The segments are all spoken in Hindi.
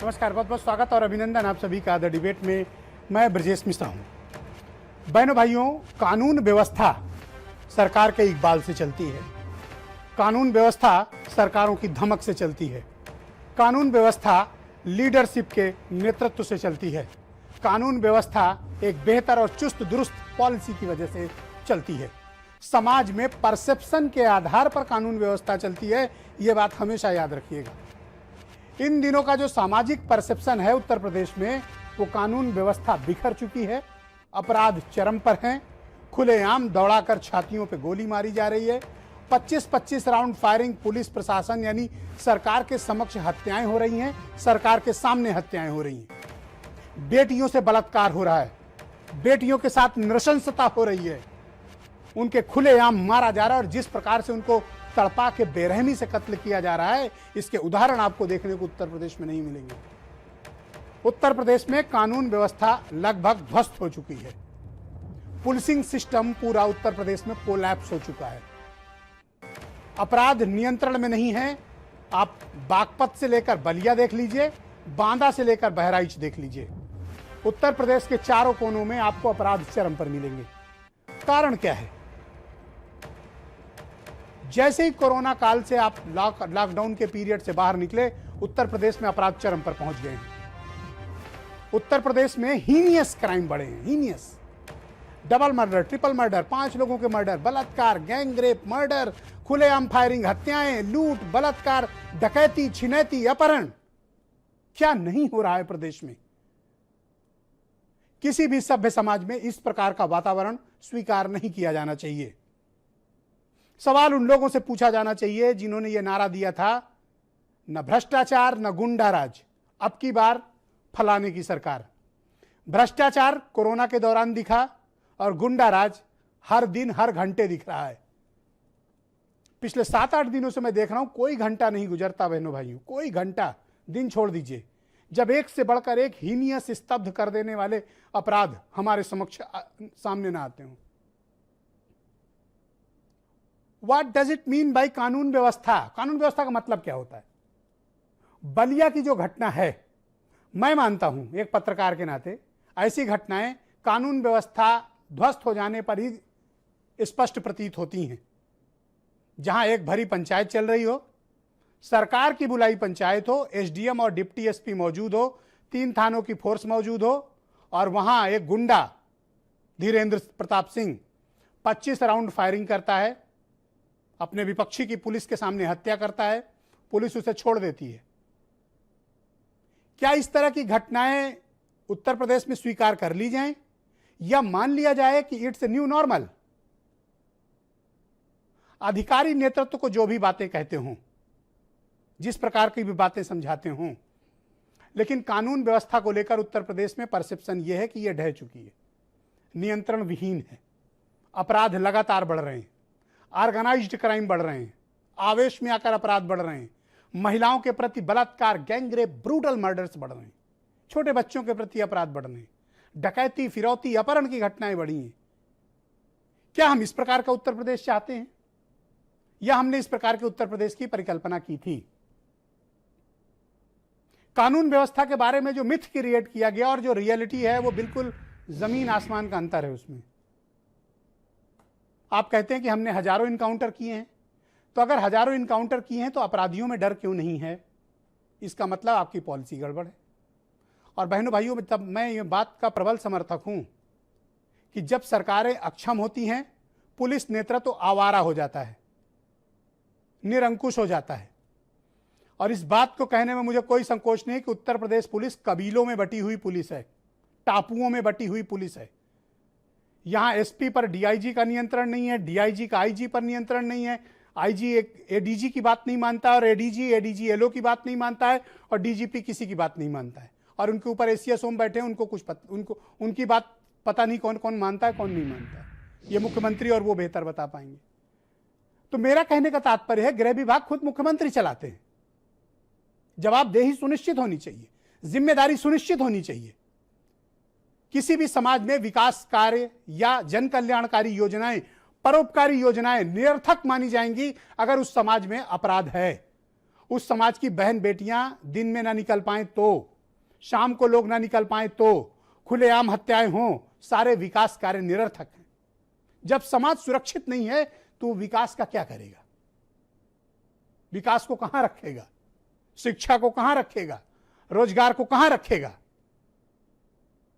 नमस्कार, बहुत बहुत स्वागत और अभिनंदन आप सभी का द डिबेट में। मैं ब्रजेश मिश्रा हूं। बहनों भाइयों, कानून व्यवस्था सरकार के इकबाल से चलती है। कानून व्यवस्था सरकारों की धमक से चलती है। कानून व्यवस्था लीडरशिप के नेतृत्व से चलती है। कानून व्यवस्था एक बेहतर और चुस्त दुरुस्त पॉलिसी की वजह से चलती है। समाज में परसेप्शन के आधार पर कानून व्यवस्था चलती है, ये बात हमेशा याद रखिएगा। इन दिनों का जो सामाजिक परसेप्शन है उत्तर प्रदेश में, वो कानून व्यवस्था बिखर चुकी है। अपराध चरम पर हैं। खुलेआम दौड़ाकर छातियों पे गोली मारी जा रही है। 25-25 राउंड फायरिंग पुलिस प्रशासन यानी सरकार के समक्ष हत्याएं हो रही हैं। सरकार के सामने हत्याएं हो रही हैं। बेटियों से बलात्कार हो रहा है। बेटियों के साथ नृशंसता हो रही है। उनके खुलेआम मारा जा रहा है और जिस प्रकार से उनको तड़पा के बेरहमी से कत्ल किया जा रहा है, इसके उदाहरण आपको देखने को उत्तर प्रदेश में नहीं मिलेंगे। उत्तर प्रदेश में कानून व्यवस्था लगभग ध्वस्त हो चुकी है। पुलिसिंग सिस्टम पूरा उत्तर प्रदेश में कोलैप्स हो चुका है। अपराध नियंत्रण में नहीं है। आप बागपत से लेकर बलिया देख लीजिए, बांदा से लेकर बहराइच देख लीजिए। उत्तर प्रदेश के चारों कोनों में आपको अपराध चरम पर मिलेंगे। कारण क्या है? जैसे ही कोरोना काल से आप लॉकडाउन के पीरियड से बाहर निकले, उत्तर प्रदेश में अपराध चरम पर पहुंच गए हैं। उत्तर प्रदेश में हीनियस क्राइम बढ़े हैं। Heinous double murder, triple murder, 5 लोगों के मर्डर, बलात्कार, गैंग रेप, मर्डर, खुलेआम फायरिंग, हत्याएं, लूट, बलात्कार, डकैती, छिनैती, अपहरण। क्या नहीं हो रहा है प्रदेश में? किसी भी सभ्य समाज में इस प्रकार का वातावरण स्वीकार नहीं किया जाना चाहिए। सवाल उन लोगों से पूछा जाना चाहिए जिन्होंने यह नारा दिया था, न भ्रष्टाचार न गुंडाराज, अब की बार फलाने की सरकार। भ्रष्टाचार कोरोना के दौरान दिखा और गुंडाराज हर दिन हर घंटे दिख रहा है। पिछले 7-8 दिनों से मैं देख रहा हूं, कोई घंटा नहीं गुजरता बहनों भाइयों, कोई घंटा, दिन छोड़ दीजिए, जब एक से बढ़कर एक हीनियस स्तब्ध कर देने वाले अपराध हमारे समक्ष सामने ना आते हों। What does it mean by कानून व्यवस्था? कानून व्यवस्था का मतलब क्या होता है? बलिया की जो घटना है, मैं मानता हूं एक पत्रकार के नाते, ऐसी घटनाएं कानून व्यवस्था ध्वस्त हो जाने पर ही स्पष्ट प्रतीत होती हैं। जहां एक भरी पंचायत चल रही हो, सरकार की बुलाई पंचायत हो, एसडीएम और डिप्टी एसपी मौजूद हो, 3 थानों की फोर्स मौजूद हो, और वहां एक गुंडा धीरेन्द्र प्रताप सिंह 25 राउंड फायरिंग करता है, अपने विपक्षी की पुलिस के सामने हत्या करता है, पुलिस उसे छोड़ देती है। क्या इस तरह की घटनाएं उत्तर प्रदेश में स्वीकार कर ली जाएं या मान लिया जाए कि इट्स ए न्यू नॉर्मल? अधिकारी नेतृत्व को जो भी बातें कहते हों, जिस प्रकार की भी बातें समझाते हों, लेकिन कानून व्यवस्था को लेकर उत्तर प्रदेश में परसेप्शन यह है कि यह ढह चुकी है, नियंत्रण विहीन है। अपराध लगातार बढ़ रहे हैं, ऑर्गेनाइज्ड क्राइम बढ़ रहे हैं, आवेश में आकर अपराध बढ़ रहे हैं, महिलाओं के प्रति बलात्कार, गैंग रेप, ब्रूटल मर्डर्स बढ़ रहे हैं, छोटे बच्चों के प्रति अपराध बढ़ रहे हैं, डकैती, फिरौती, अपहरण की घटनाएं बढ़ी हैं। क्या हम इस प्रकार का उत्तर प्रदेश चाहते हैं या हमने इस प्रकार के उत्तर प्रदेश की परिकल्पना की थी? कानून व्यवस्था के बारे में जो मिथ क्रिएट किया गया और जो रियलिटी है, वो बिल्कुल जमीन आसमान का अंतर है उसमें। आप कहते हैं कि हमने हजारों इनकाउंटर किए हैं, तो अगर हजारों इनकाउंटर किए हैं तो अपराधियों में डर क्यों नहीं है? इसका मतलब आपकी पॉलिसी गड़बड़ है। और बहनों भाइयों, तब मैं ये बात का प्रबल समर्थक हूं कि जब सरकारें अक्षम होती हैं, पुलिस नेतृत्व तो आवारा हो जाता है, निरंकुश हो जाता है। और इस बात को कहने में मुझे कोई संकोच नहीं कि उत्तर प्रदेश पुलिस कबीलों में बटी हुई पुलिस है, टापुओं में बटी हुई पुलिस है। यहां एसपी पर डीआईजी का नियंत्रण नहीं है, डीआईजी का आईजी पर नियंत्रण नहीं है, आईजी एक एडीजी की बात नहीं मानता है और एडीजी एलओ की बात नहीं मानता है और डीजीपी किसी की बात नहीं मानता है। और उनके ऊपर एसीएस ओम बैठे हैं, उनकी बात पता नहीं कौन कौन मानता है, कौन नहीं मानता है। ये मुख्यमंत्री और वो बेहतर बता पाएंगे। तो मेरा कहने का तात्पर्य है, गृह विभाग खुद मुख्यमंत्री चलाते हैं। जवाबदेही सुनिश्चित होनी चाहिए, जिम्मेदारी सुनिश्चित होनी चाहिए। किसी भी समाज में विकास कार्य या जन कल्याणकारी योजनाएं, परोपकारी योजनाएं निरर्थक मानी जाएंगी अगर उस समाज में अपराध है। उस समाज की बहन बेटियां दिन में ना निकल पाएं तो शाम को लोग ना निकल पाए तो खुलेआम हत्याएं हों, सारे विकास कार्य निरर्थक हैं। जब समाज सुरक्षित नहीं है तो विकास का क्या करेगा? विकास को कहां रखेगा? शिक्षा को कहां रखेगा? रोजगार को कहां रखेगा?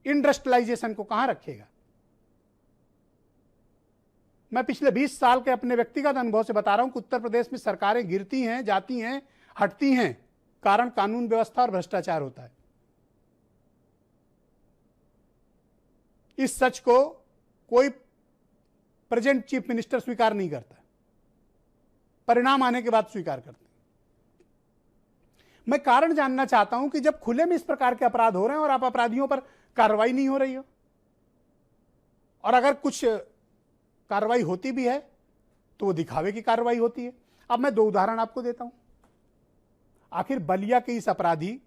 इंडस्ट्रियलाइजेशन को कहां रखेगा? मैं पिछले 20 साल के अपने व्यक्तिगत अनुभव से बता रहा हूं कि उत्तर प्रदेश में सरकारें गिरती हैं, जाती हैं, हटती हैं, कारण कानून व्यवस्था और भ्रष्टाचार होता है। इस सच को कोई प्रेजेंट चीफ मिनिस्टर स्वीकार नहीं करता, परिणाम आने के बाद स्वीकार करते। मैं कारण जानना चाहता हूं कि जब खुले में इस प्रकार के अपराध हो रहे हैं और आप अपराधियों पर कार्रवाई नहीं हो रही हो, और अगर कुछ कार्रवाई होती भी है तो वो दिखावे की कार्रवाई होती है। अब मैं 2 उदाहरण आपको देता हूं। आखिर बलिया के इस अपराधी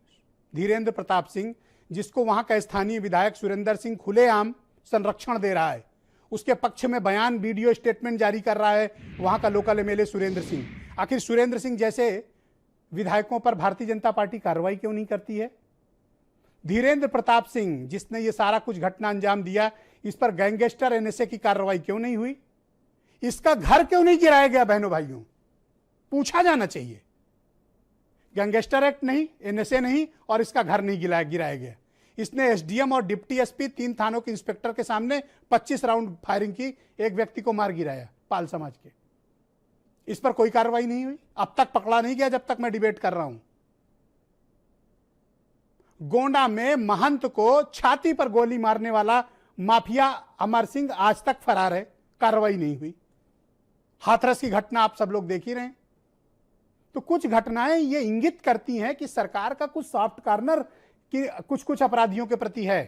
धीरेन्द्र प्रताप सिंह, जिसको वहां का स्थानीय विधायक सुरेंद्र सिंह खुलेआम संरक्षण दे रहा है, उसके पक्ष में बयान, वीडियो स्टेटमेंट जारी कर रहा है वहां का लोकल एमएलए सुरेंद्र सिंह। आखिर सुरेंद्र सिंह जैसे विधायकों पर भारतीय जनता पार्टी कार्रवाई क्यों नहीं करती है? धीरेन्द्र प्रताप सिंह, जिसने ये सारा कुछ घटना अंजाम दिया, इस पर गैंगस्टर एनएसए की कार्रवाई क्यों नहीं हुई? इसका घर क्यों नहीं गिराया गया? बहनों भाइयों, पूछा जाना चाहिए। गैंगस्टर एक्ट नहीं, एनएसए नहीं, और इसका घर नहीं गिराया गया। इसने एसडीएम और डिप्टी एसपी 3 थानों के इंस्पेक्टर के सामने 25 राउंड फायरिंग की, एक व्यक्ति को मार गिराया, पाल समाज के। इस पर कोई कार्रवाई नहीं हुई, अब तक पकड़ा नहीं गया जब तक मैं डिबेट कर रहा हूं। गोंडा में महंत को छाती पर गोली मारने वाला माफिया अमर सिंह आज तक फरार है, कार्रवाई नहीं हुई। हाथरस की घटना आप सब लोग देख ही रहे हैं। तो कुछ घटनाएं ये इंगित करती हैं कि सरकार का कुछ सॉफ्ट कॉर्नर कि कुछ अपराधियों के प्रति है।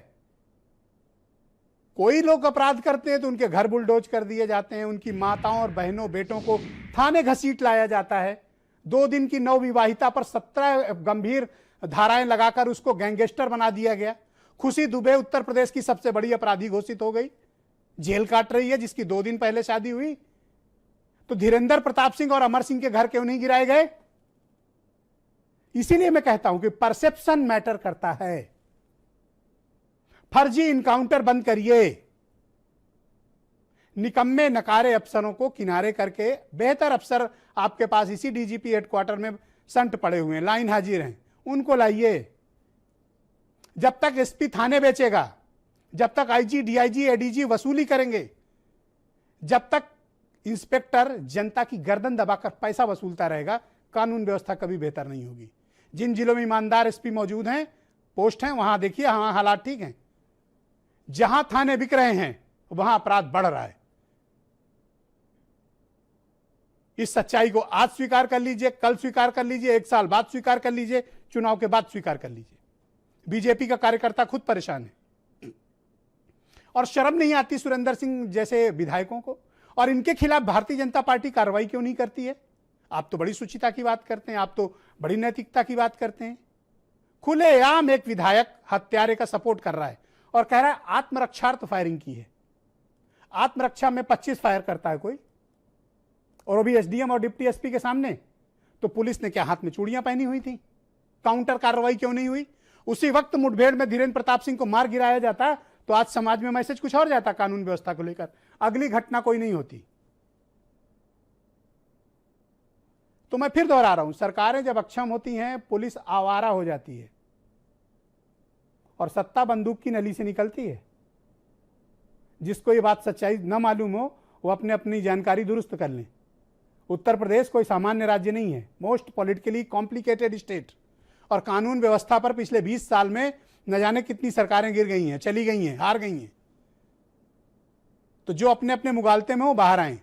कोई लोग अपराध करते हैं तो उनके घर बुलडोज कर दिए जाते हैं, उनकी माताओं और बहनों बेटों को थाने घसीट लाया जाता है। 2 दिन की नवविवाहिता पर 17 गंभीर धाराएं लगाकर उसको गैंगस्टर बना दिया गया। खुशी दुबे उत्तर प्रदेश की सबसे बड़ी अपराधी घोषित हो गई, जेल काट रही है, जिसकी 2 दिन पहले शादी हुई। तो धीरेन्द्र प्रताप सिंह और अमर सिंह के घर क्यों नहीं गिराए गए? इसीलिए मैं कहता हूं कि परसेप्शन मैटर करता है। फर्जी इनकाउंटर बंद करिए, निकम्मे नकारे अफसरों को किनारे करके बेहतर अफसर आपके पास इसी डीजीपी हेडक्वार्टर में संट पड़े हुए हैं, लाइन हाजिर हैं, उनको लाइए। जब तक एसपी थाने बेचेगा, जब तक आईजी, डीआईजी, एडीजी वसूली करेंगे, जब तक इंस्पेक्टर जनता की गर्दन दबाकर पैसा वसूलता रहेगा, कानून व्यवस्था कभी बेहतर नहीं होगी। जिन जिलों में ईमानदार एसपी मौजूद हैं, पोस्ट हैं, वहां देखिए हाँ हालात ठीक हैं। जहां थाने बिक रहे हैं वहां अपराध बढ़ रहा है। इस सच्चाई को आज स्वीकार कर लीजिए, कल स्वीकार कर लीजिए, 1 साल बाद स्वीकार कर लीजिए, चुनाव के बाद स्वीकार कर लीजिए। बीजेपी का कार्यकर्ता खुद परेशान है और शर्म नहीं आती सुरेंद्र सिंह जैसे विधायकों को। और इनके खिलाफ भारतीय जनता पार्टी कार्रवाई क्यों नहीं करती है? आप तो बड़ी शुचिता की बात करते हैं, आप तो बड़ी नैतिकता की बात करते हैं। खुलेआम एक विधायक हत्यारे का सपोर्ट कर रहा है और कह रहा है आत्मरक्षार्थ फायरिंग की है। आत्मरक्षा में 25 फायर करता है कोई, और वो भी एसडीएम और डिप्टी एसपी के सामने। तो पुलिस ने क्या हाथ में चूड़ियां पहनी हुई थी? काउंटर कार्रवाई क्यों नहीं हुई? उसी वक्त मुठभेड़ में धीरेन्द्र प्रताप सिंह को मार गिराया जाता तो आज समाज में मैसेज कुछ और जाता कानून व्यवस्था को लेकर, अगली घटना कोई नहीं होती। तो मैं फिर दोहरा रहा हूं, सरकारें जब अक्षम होती हैं, पुलिस आवारा हो जाती है और सत्ता बंदूक की नली से निकलती है। जिसको ये बात सच्चाई न मालूम हो वो अपने अपनी जानकारी दुरुस्त कर लें। उत्तर प्रदेश कोई सामान्य राज्य नहीं है, मोस्ट पॉलिटिकली कॉम्प्लिकेटेड स्टेट, और कानून व्यवस्था पर पिछले 20 साल में न जाने कितनी सरकारें गिर गई हैं, चली गई हैं, हार गई हैं। तो जो अपने अपने मुगालते में वो बाहर आए।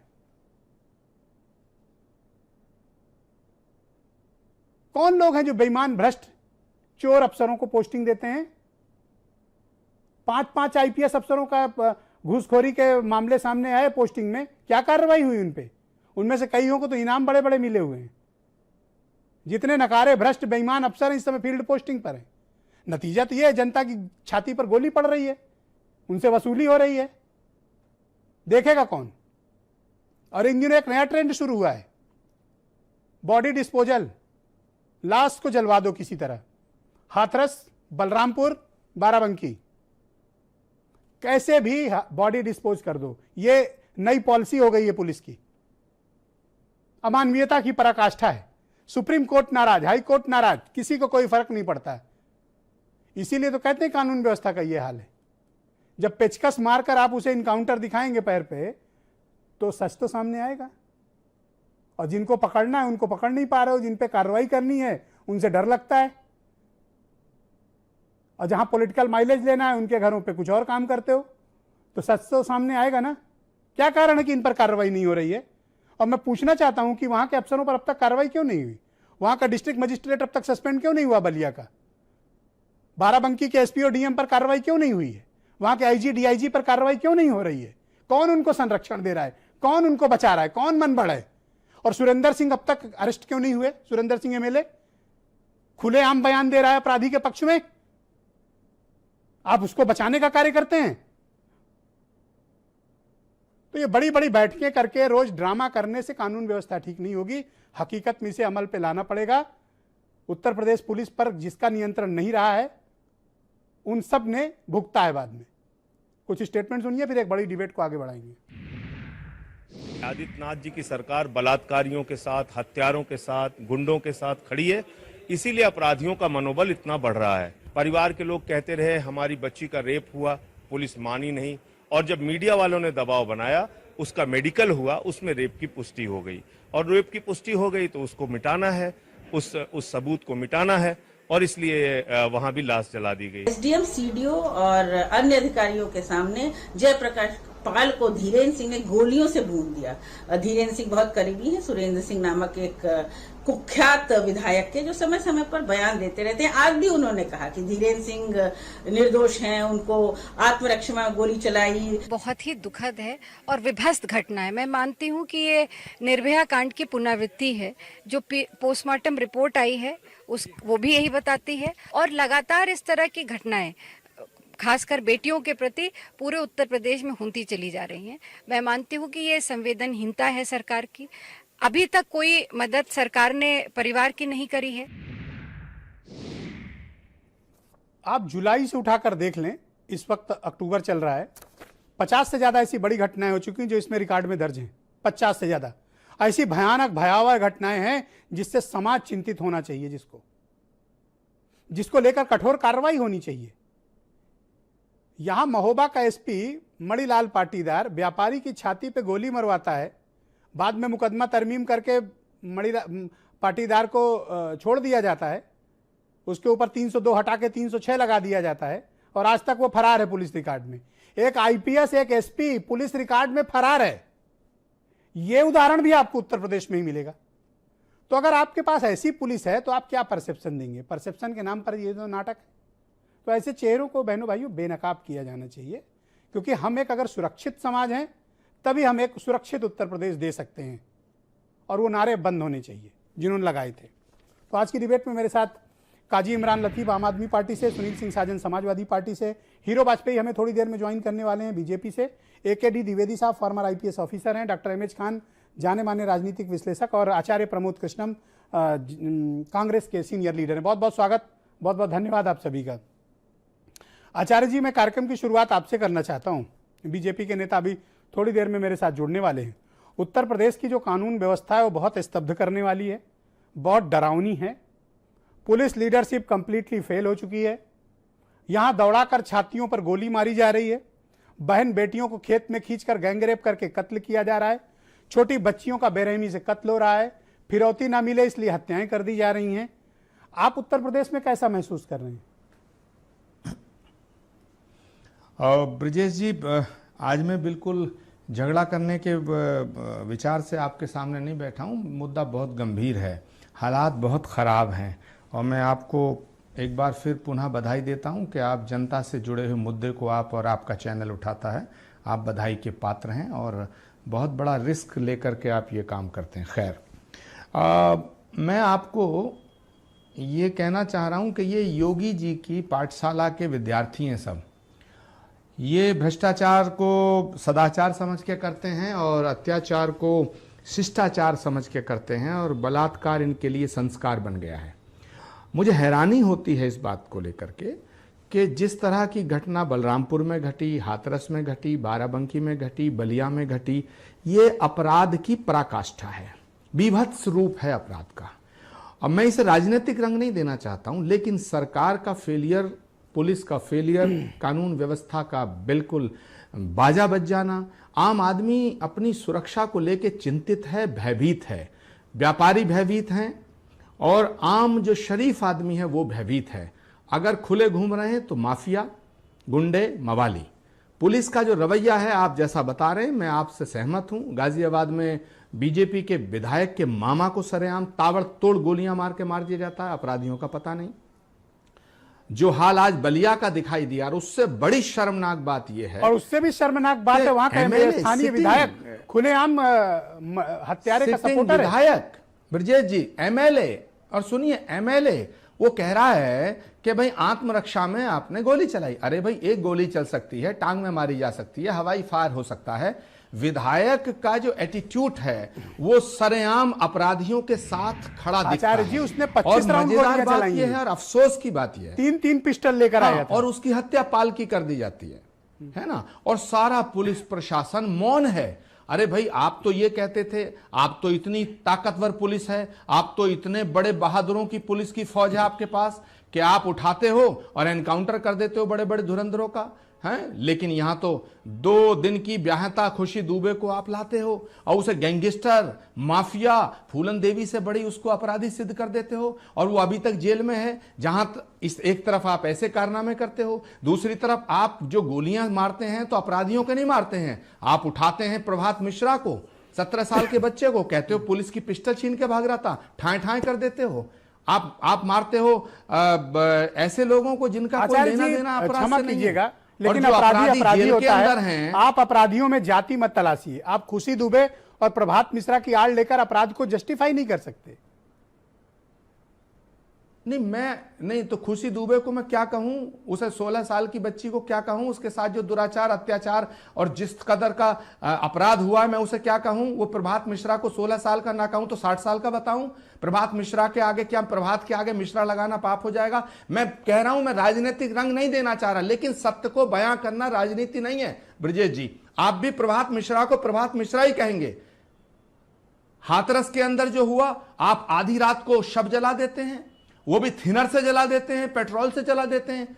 कौन लोग हैं जो बेईमान, भ्रष्ट, चोर अफसरों को पोस्टिंग देते हैं? 5-5 आईपीएस अफसरों का घूसखोरी के मामले सामने आए पोस्टिंग में, क्या कार्रवाई हुई उन पे? उनमें से कईयों को तो इनाम बड़े बड़े मिले हुए हैं। जितने नकारे, भ्रष्ट, बेईमान अफसर इस समय फील्ड पोस्टिंग पर हैं। नतीजा तो यह है, जनता की छाती पर गोली पड़ रही है, उनसे वसूली हो रही है। देखेगा कौन? और इन दिनों एक नया ट्रेंड शुरू हुआ है, बॉडी डिस्पोजल, लाश को जलवा दो किसी तरह। हाथरस बलरामपुर, बाराबंकी, कैसे भी बॉडी डिस्पोज कर दो। ये नई पॉलिसी हो गई है पुलिस की। अमानवीयता की पराकाष्ठा है। सुप्रीम कोर्ट नाराज, हाई कोर्ट नाराज, किसी को कोई फर्क नहीं पड़ता है। इसीलिए तो कहते हैं कानून व्यवस्था का ये हाल है। जब पेचकस मारकर आप उसे इनकाउंटर दिखाएंगे पैर पे, तो सच तो सामने आएगा। और जिनको पकड़ना है उनको पकड़ नहीं पा रहे हो, जिन पे कार्रवाई करनी है उनसे डर लगता है, और जहां पॉलिटिकल माइलेज लेना है उनके घरों पे कुछ और काम करते हो। तो सच तो सामने आएगा ना। क्या कारण है कि इन पर कार्रवाई नहीं हो रही है? और मैं पूछना चाहता हूं कि वहां के अफसरों पर अब तक कार्रवाई क्यों नहीं हुई? वहां का डिस्ट्रिक्ट मजिस्ट्रेट अब तक सस्पेंड क्यों नहीं हुआ बलिया का? बाराबंकी के एसपी और डीएम पर कार्रवाई क्यों नहीं हुई है? वहां के आईजी डीआईजी पर कार्रवाई क्यों नहीं हो रही है? कौन उनको संरक्षण दे रहा है? कौन उनको बचा रहा है? कौन मन बढ़ा है? और सुरेंद्र सिंह अब तक अरेस्ट क्यों नहीं हुए? सुरेंद्र सिंह एमएलए खुलेआम बयान दे रहा है अपराधी के पक्ष में, आप उसको बचाने का कार्य करते हैं। तो ये बड़ी बड़ी बैठकें करके रोज ड्रामा करने से कानून व्यवस्था ठीक नहीं होगी। हकीकत में इसे अमल पे लाना पड़ेगा। उत्तर प्रदेश पुलिस पर जिसका नियंत्रण नहीं रहा है उन सब ने भुगता है बाद में। कुछ स्टेटमेंट सुनिए, फिर एक बड़ी डिबेट को आगे बढ़ाएंगे। आदित्यनाथ जी की सरकार बलात्कारियों के साथ, हत्यारों के साथ, गुंडों के साथ खड़ी है, इसीलिए अपराधियों का मनोबल इतना बढ़ रहा है। परिवार के लोग कहते रहे हमारी बच्ची का रेप हुआ, पुलिस मानी नहीं, और जब मीडिया वालों ने दबाव बनाया, उसका मेडिकल हुआ, उसमें रेप की पुष्टि हो गई, और रेप की पुष्टि हो गई तो उसको मिटाना है, उस सबूत को मिटाना है, और इसलिए वहां भी लाश जला दी गई। एसडीएम, सीडीओ और अन्य अधिकारियों के सामने जयप्रकाश पाल को धीरेन्द्र सिंह ने गोलियों से भून दिया। धीरेन्द्र सिंह बहुत करीबी है सुरेंद्र सिंह नामक एक कुख्यात विधायक के, जो समय समय पर बयान देते रहते हैं। आज भी उन्होंने कहा कि धीरेन्द्र सिंह निर्दोष हैं, उनको आत्मरक्षा में गोली चलाई। बहुत ही दुखद है और विभत्स घटना है। मैं मानती हूँ कि ये निर्भया कांड की पुनरावृत्ति है। जो पोस्टमार्टम रिपोर्ट आई है वो भी यही बताती है, और लगातार इस तरह की घटनाएं खासकर बेटियों के प्रति पूरे उत्तर प्रदेश में होती चली जा रही हैं। मैं मानती हूँ कि ये संवेदनहीनता है सरकार की। अभी तक कोई मदद सरकार ने परिवार की नहीं करी है। आप जुलाई से उठाकर देख लें, इस वक्त अक्टूबर चल रहा है, 50 से ज्यादा ऐसी बड़ी घटनाएं हो चुकी हैं जो इसमें रिकॉर्ड में दर्ज हैं। 50 से ज्यादा ऐसी भयानक भयावह घटनाएं हैं जिससे समाज चिंतित होना चाहिए, जिसको लेकर कठोर कार्रवाई होनी चाहिए। यहां महोबा का एसपी मणिलाल पाटीदार व्यापारी की छाती पे गोली मरवाता है, बाद में मुकदमा तरमीम करके पाटीदार को छोड़ दिया जाता है, उसके ऊपर 302 हटा के 306 लगा दिया जाता है, और आज तक वो फरार है पुलिस रिकॉर्ड में। एक आईपीएस, एक एसपी पुलिस रिकॉर्ड में फरार है। ये उदाहरण भी आपको उत्तर प्रदेश में ही मिलेगा। तो अगर आपके पास ऐसी पुलिस है तो आप क्या परसेप्शन देंगे? परसेप्शन के नाम पर ये जो नाटक है, तो ऐसे चेहरों को बहनों भाइयों बेनकाब किया जाना चाहिए, क्योंकि हम एक अगर सुरक्षित समाज हैं तभी हम एक सुरक्षित उत्तर प्रदेश दे सकते हैं, और वो नारे बंद होने चाहिए जिन्होंने लगाए थे। तो आज की डिबेट में मेरे साथ काजी इमरान लतीफ़ आम आदमी पार्टी से, सुनील सिंह साजन समाजवादी पार्टी से, हीरो वाजपेयी हमें थोड़ी देर में ज्वाइन करने वाले हैं बीजेपी से, एकेडी द्विवेदी साहब फॉर्मर आईपीएस ऑफिसर हैं, डॉक्टर एमएच खान जाने माने राजनीतिक विश्लेषक, और आचार्य प्रमोद कृष्णम कांग्रेस के सीनियर लीडर हैं। बहुत बहुत स्वागत, बहुत बहुत धन्यवाद आप सभी का। आचार्य जी, मैं कार्यक्रम की शुरुआत आपसे करना चाहता हूं। बीजेपी के नेता अभी थोड़ी देर में मेरे साथ जुड़ने वाले हैं। उत्तर प्रदेश की जो कानून व्यवस्था है वो बहुत स्तब्ध करने वाली है, बहुत डरावनी है। पुलिस लीडरशिप कंप्लीटली फेल हो चुकी है। यहां दौड़ाकर छातियों पर गोली मारी जा रही है, बहन बेटियों को खेत में खींचकर गैंगरेप करके कत्ल किया जा रहा है, छोटी बच्चियों का बेरहमी से कत्ल हो रहा है, फिरौती ना मिले इसलिए हत्याएं कर दी जा रही हैं। आप उत्तर प्रदेश में कैसा महसूस कर रहे हैं? ब्रजेश जी, आज मैं बिल्कुल झगड़ा करने के विचार से आपके सामने नहीं बैठा हूँ। मुद्दा बहुत गंभीर है, हालात बहुत ख़राब हैं, और मैं आपको एक बार फिर पुनः बधाई देता हूँ कि आप जनता से जुड़े हुए मुद्दे को आप और आपका चैनल उठाता है। आप बधाई के पात्र हैं और बहुत बड़ा रिस्क लेकर के आप ये काम करते हैं। खैर, मैं आपको ये कहना चाह रहा हूँ कि ये योगी जी की पाठशाला के विद्यार्थी हैं सब। ये भ्रष्टाचार को सदाचार समझ के करते हैं और अत्याचार को शिष्टाचार समझ के करते हैं, और बलात्कार इनके लिए संस्कार बन गया है। मुझे हैरानी होती है इस बात को लेकर के कि जिस तरह की घटना बलरामपुर में घटी, हाथरस में घटी, बाराबंकी में घटी, बलिया में घटी, ये अपराध की पराकाष्ठा है, बीभत्स रूप है अपराध का। अब मैं इसे राजनीतिक रंग नहीं देना चाहता हूं, लेकिन सरकार का फेलियर, पुलिस का फेलियर, कानून व्यवस्था का बिल्कुल बाजा बज जाना, आम आदमी अपनी सुरक्षा को लेकर चिंतित है, भयभीत है, व्यापारी भयभीत हैं और आम जो शरीफ आदमी है वो भयभीत है। अगर खुले घूम रहे हैं तो माफिया, गुंडे, मवाली। पुलिस का जो रवैया है, आप जैसा बता रहे हैं, मैं आपसे सहमत हूं। गाजियाबाद में बीजेपी के विधायक के मामा को सरेआम ताबड़तोड़ गोलियां मार के मार दिया जाता है, अपराधियों का पता नहीं। जो हाल आज बलिया का दिखाई दिया, और उससे बड़ी शर्मनाक बात यह है, और उससे भी शर्मनाक बात है वहां का स्थानीय विधायक खुलेआम हत्यारे का सपोर्टर है। विधायक ब्रजेश जी एमएलए, और सुनिए एमएलए वो कह रहा है कि भाई आत्मरक्षा में आपने गोली चलाई। अरे भाई, एक गोली चल सकती है, टांग में मारी जा सकती है, हवाई फायर हो सकता है। विधायक का जो एटीट्यूड है वो सरेआम अपराधियों के साथ खड़ा दिखता है। जी, उसने 25 राउंड गोलियां चलाई है और अफसोस की बात यह है, 3 पिस्टल लेकर आया था और उसकी हत्या पालकी कर दी जाती है ना, और सारा पुलिस प्रशासन मौन है। अरे भाई, आप तो ये कहते थे, आप तो इतनी ताकतवर पुलिस है, आप तो इतने बड़े बहादुरों की पुलिस की फौज है आपके पास कि आप उठाते हो और एनकाउंटर कर देते हो बड़े बड़े धुरंधरों का, हैं? लेकिन यहां तो 2 दिन की ब्याहता खुशी दुबे को आप लाते हो और उसे गैंगस्टर, माफिया, फूलन देवी से बड़ी उसको अपराधी सिद्ध कर देते हो, और वो अभी तक जेल में है। जहां इस एक तरफ आप ऐसे कारनामे करते हो, दूसरी तरफ आप जो गोलियां मारते हैं तो अपराधियों के नहीं मारते हैं, आप उठाते हैं प्रभात मिश्रा को, 17 साल के बच्चे को, कहते हो पुलिस की पिस्टल छीन के भाग रहा था, ठाए ठाए कर देते हो। आप मारते हो ऐसे लोगों को जिनका कोई लेना देना अपराध से नहीं है। लेकिन अपराधी होता है। आप अपराधियों में जाति मत तलाशिए। आप खुशी दुबे और प्रभात मिश्रा की आड़ लेकर अपराध को जस्टिफाई नहीं कर सकते। नहीं तो खुशी दुबे को मैं क्या कहूं, उसे 16 साल की बच्ची को क्या कहूं, उसके साथ जो दुराचार, अत्याचार और जिस कदर का अपराध हुआ है मैं उसे क्या कहूं। वो प्रभात मिश्रा को 16 साल का ना कहूं तो 60 साल का बताऊं। प्रभात मिश्रा के आगे क्या, प्रभात के आगे मिश्रा लगाना पाप हो जाएगा। मैं कह रहा हूं, मैं राजनीतिक रंग नहीं देना चाह रहा, लेकिन सत्य को बयां करना राजनीति नहीं है। ब्रजेश जी, आप भी प्रभात मिश्रा को प्रभात मिश्रा ही कहेंगे। हाथरस के अंदर जो हुआ, आप आधी रात को शव जला देते हैं, वो भी थिनर से जला देते हैं, पेट्रोल से जला देते हैं,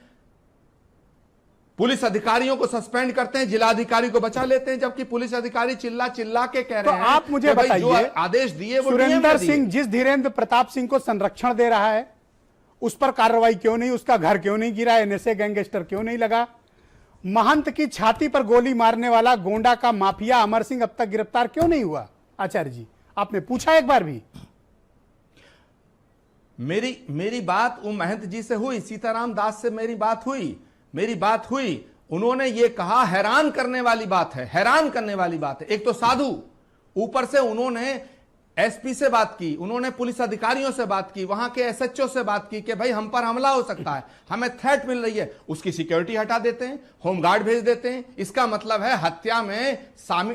पुलिस अधिकारियों को सस्पेंड करते हैं, जिलाधिकारी को बचा लेते हैं, जबकि पुलिस अधिकारी चिल्ला चिल्ला के कह रहे हैं। तो आप मुझे बताइए, जो आदेश दिए वो सुरेंद्र सिंह जिस धीरेन्द्र प्रताप सिंह को संरक्षण दे रहा है, उस पर कार्रवाई क्यों नहीं, उसका घर क्यों नहीं गिरा, एनएसए गैंगस्टर क्यों नहीं लगा? महंत की छाती पर गोली मारने वाला गोंडा का माफिया अमर सिंह अब तक गिरफ्तार क्यों नहीं हुआ? आचार्य जी, आपने पूछा एक बार भी? मेरी बात वो महंत जी से हुई, सीताराम दास से मेरी बात हुई। उन्होंने ये कहा, हैरान करने वाली बात है, हैरान करने वाली बात है। एक तो साधु, ऊपर से उन्होंने एसपी से बात की, उन्होंने पुलिस अधिकारियों से बात की, वहां के एसएचओ से बात की कि भाई हम पर हमला हो सकता है, हमें थ्रेट मिल रही है। उसकी सिक्योरिटी हटा देते हैं, होमगार्ड भेज देते हैं। इसका मतलब है हत्या में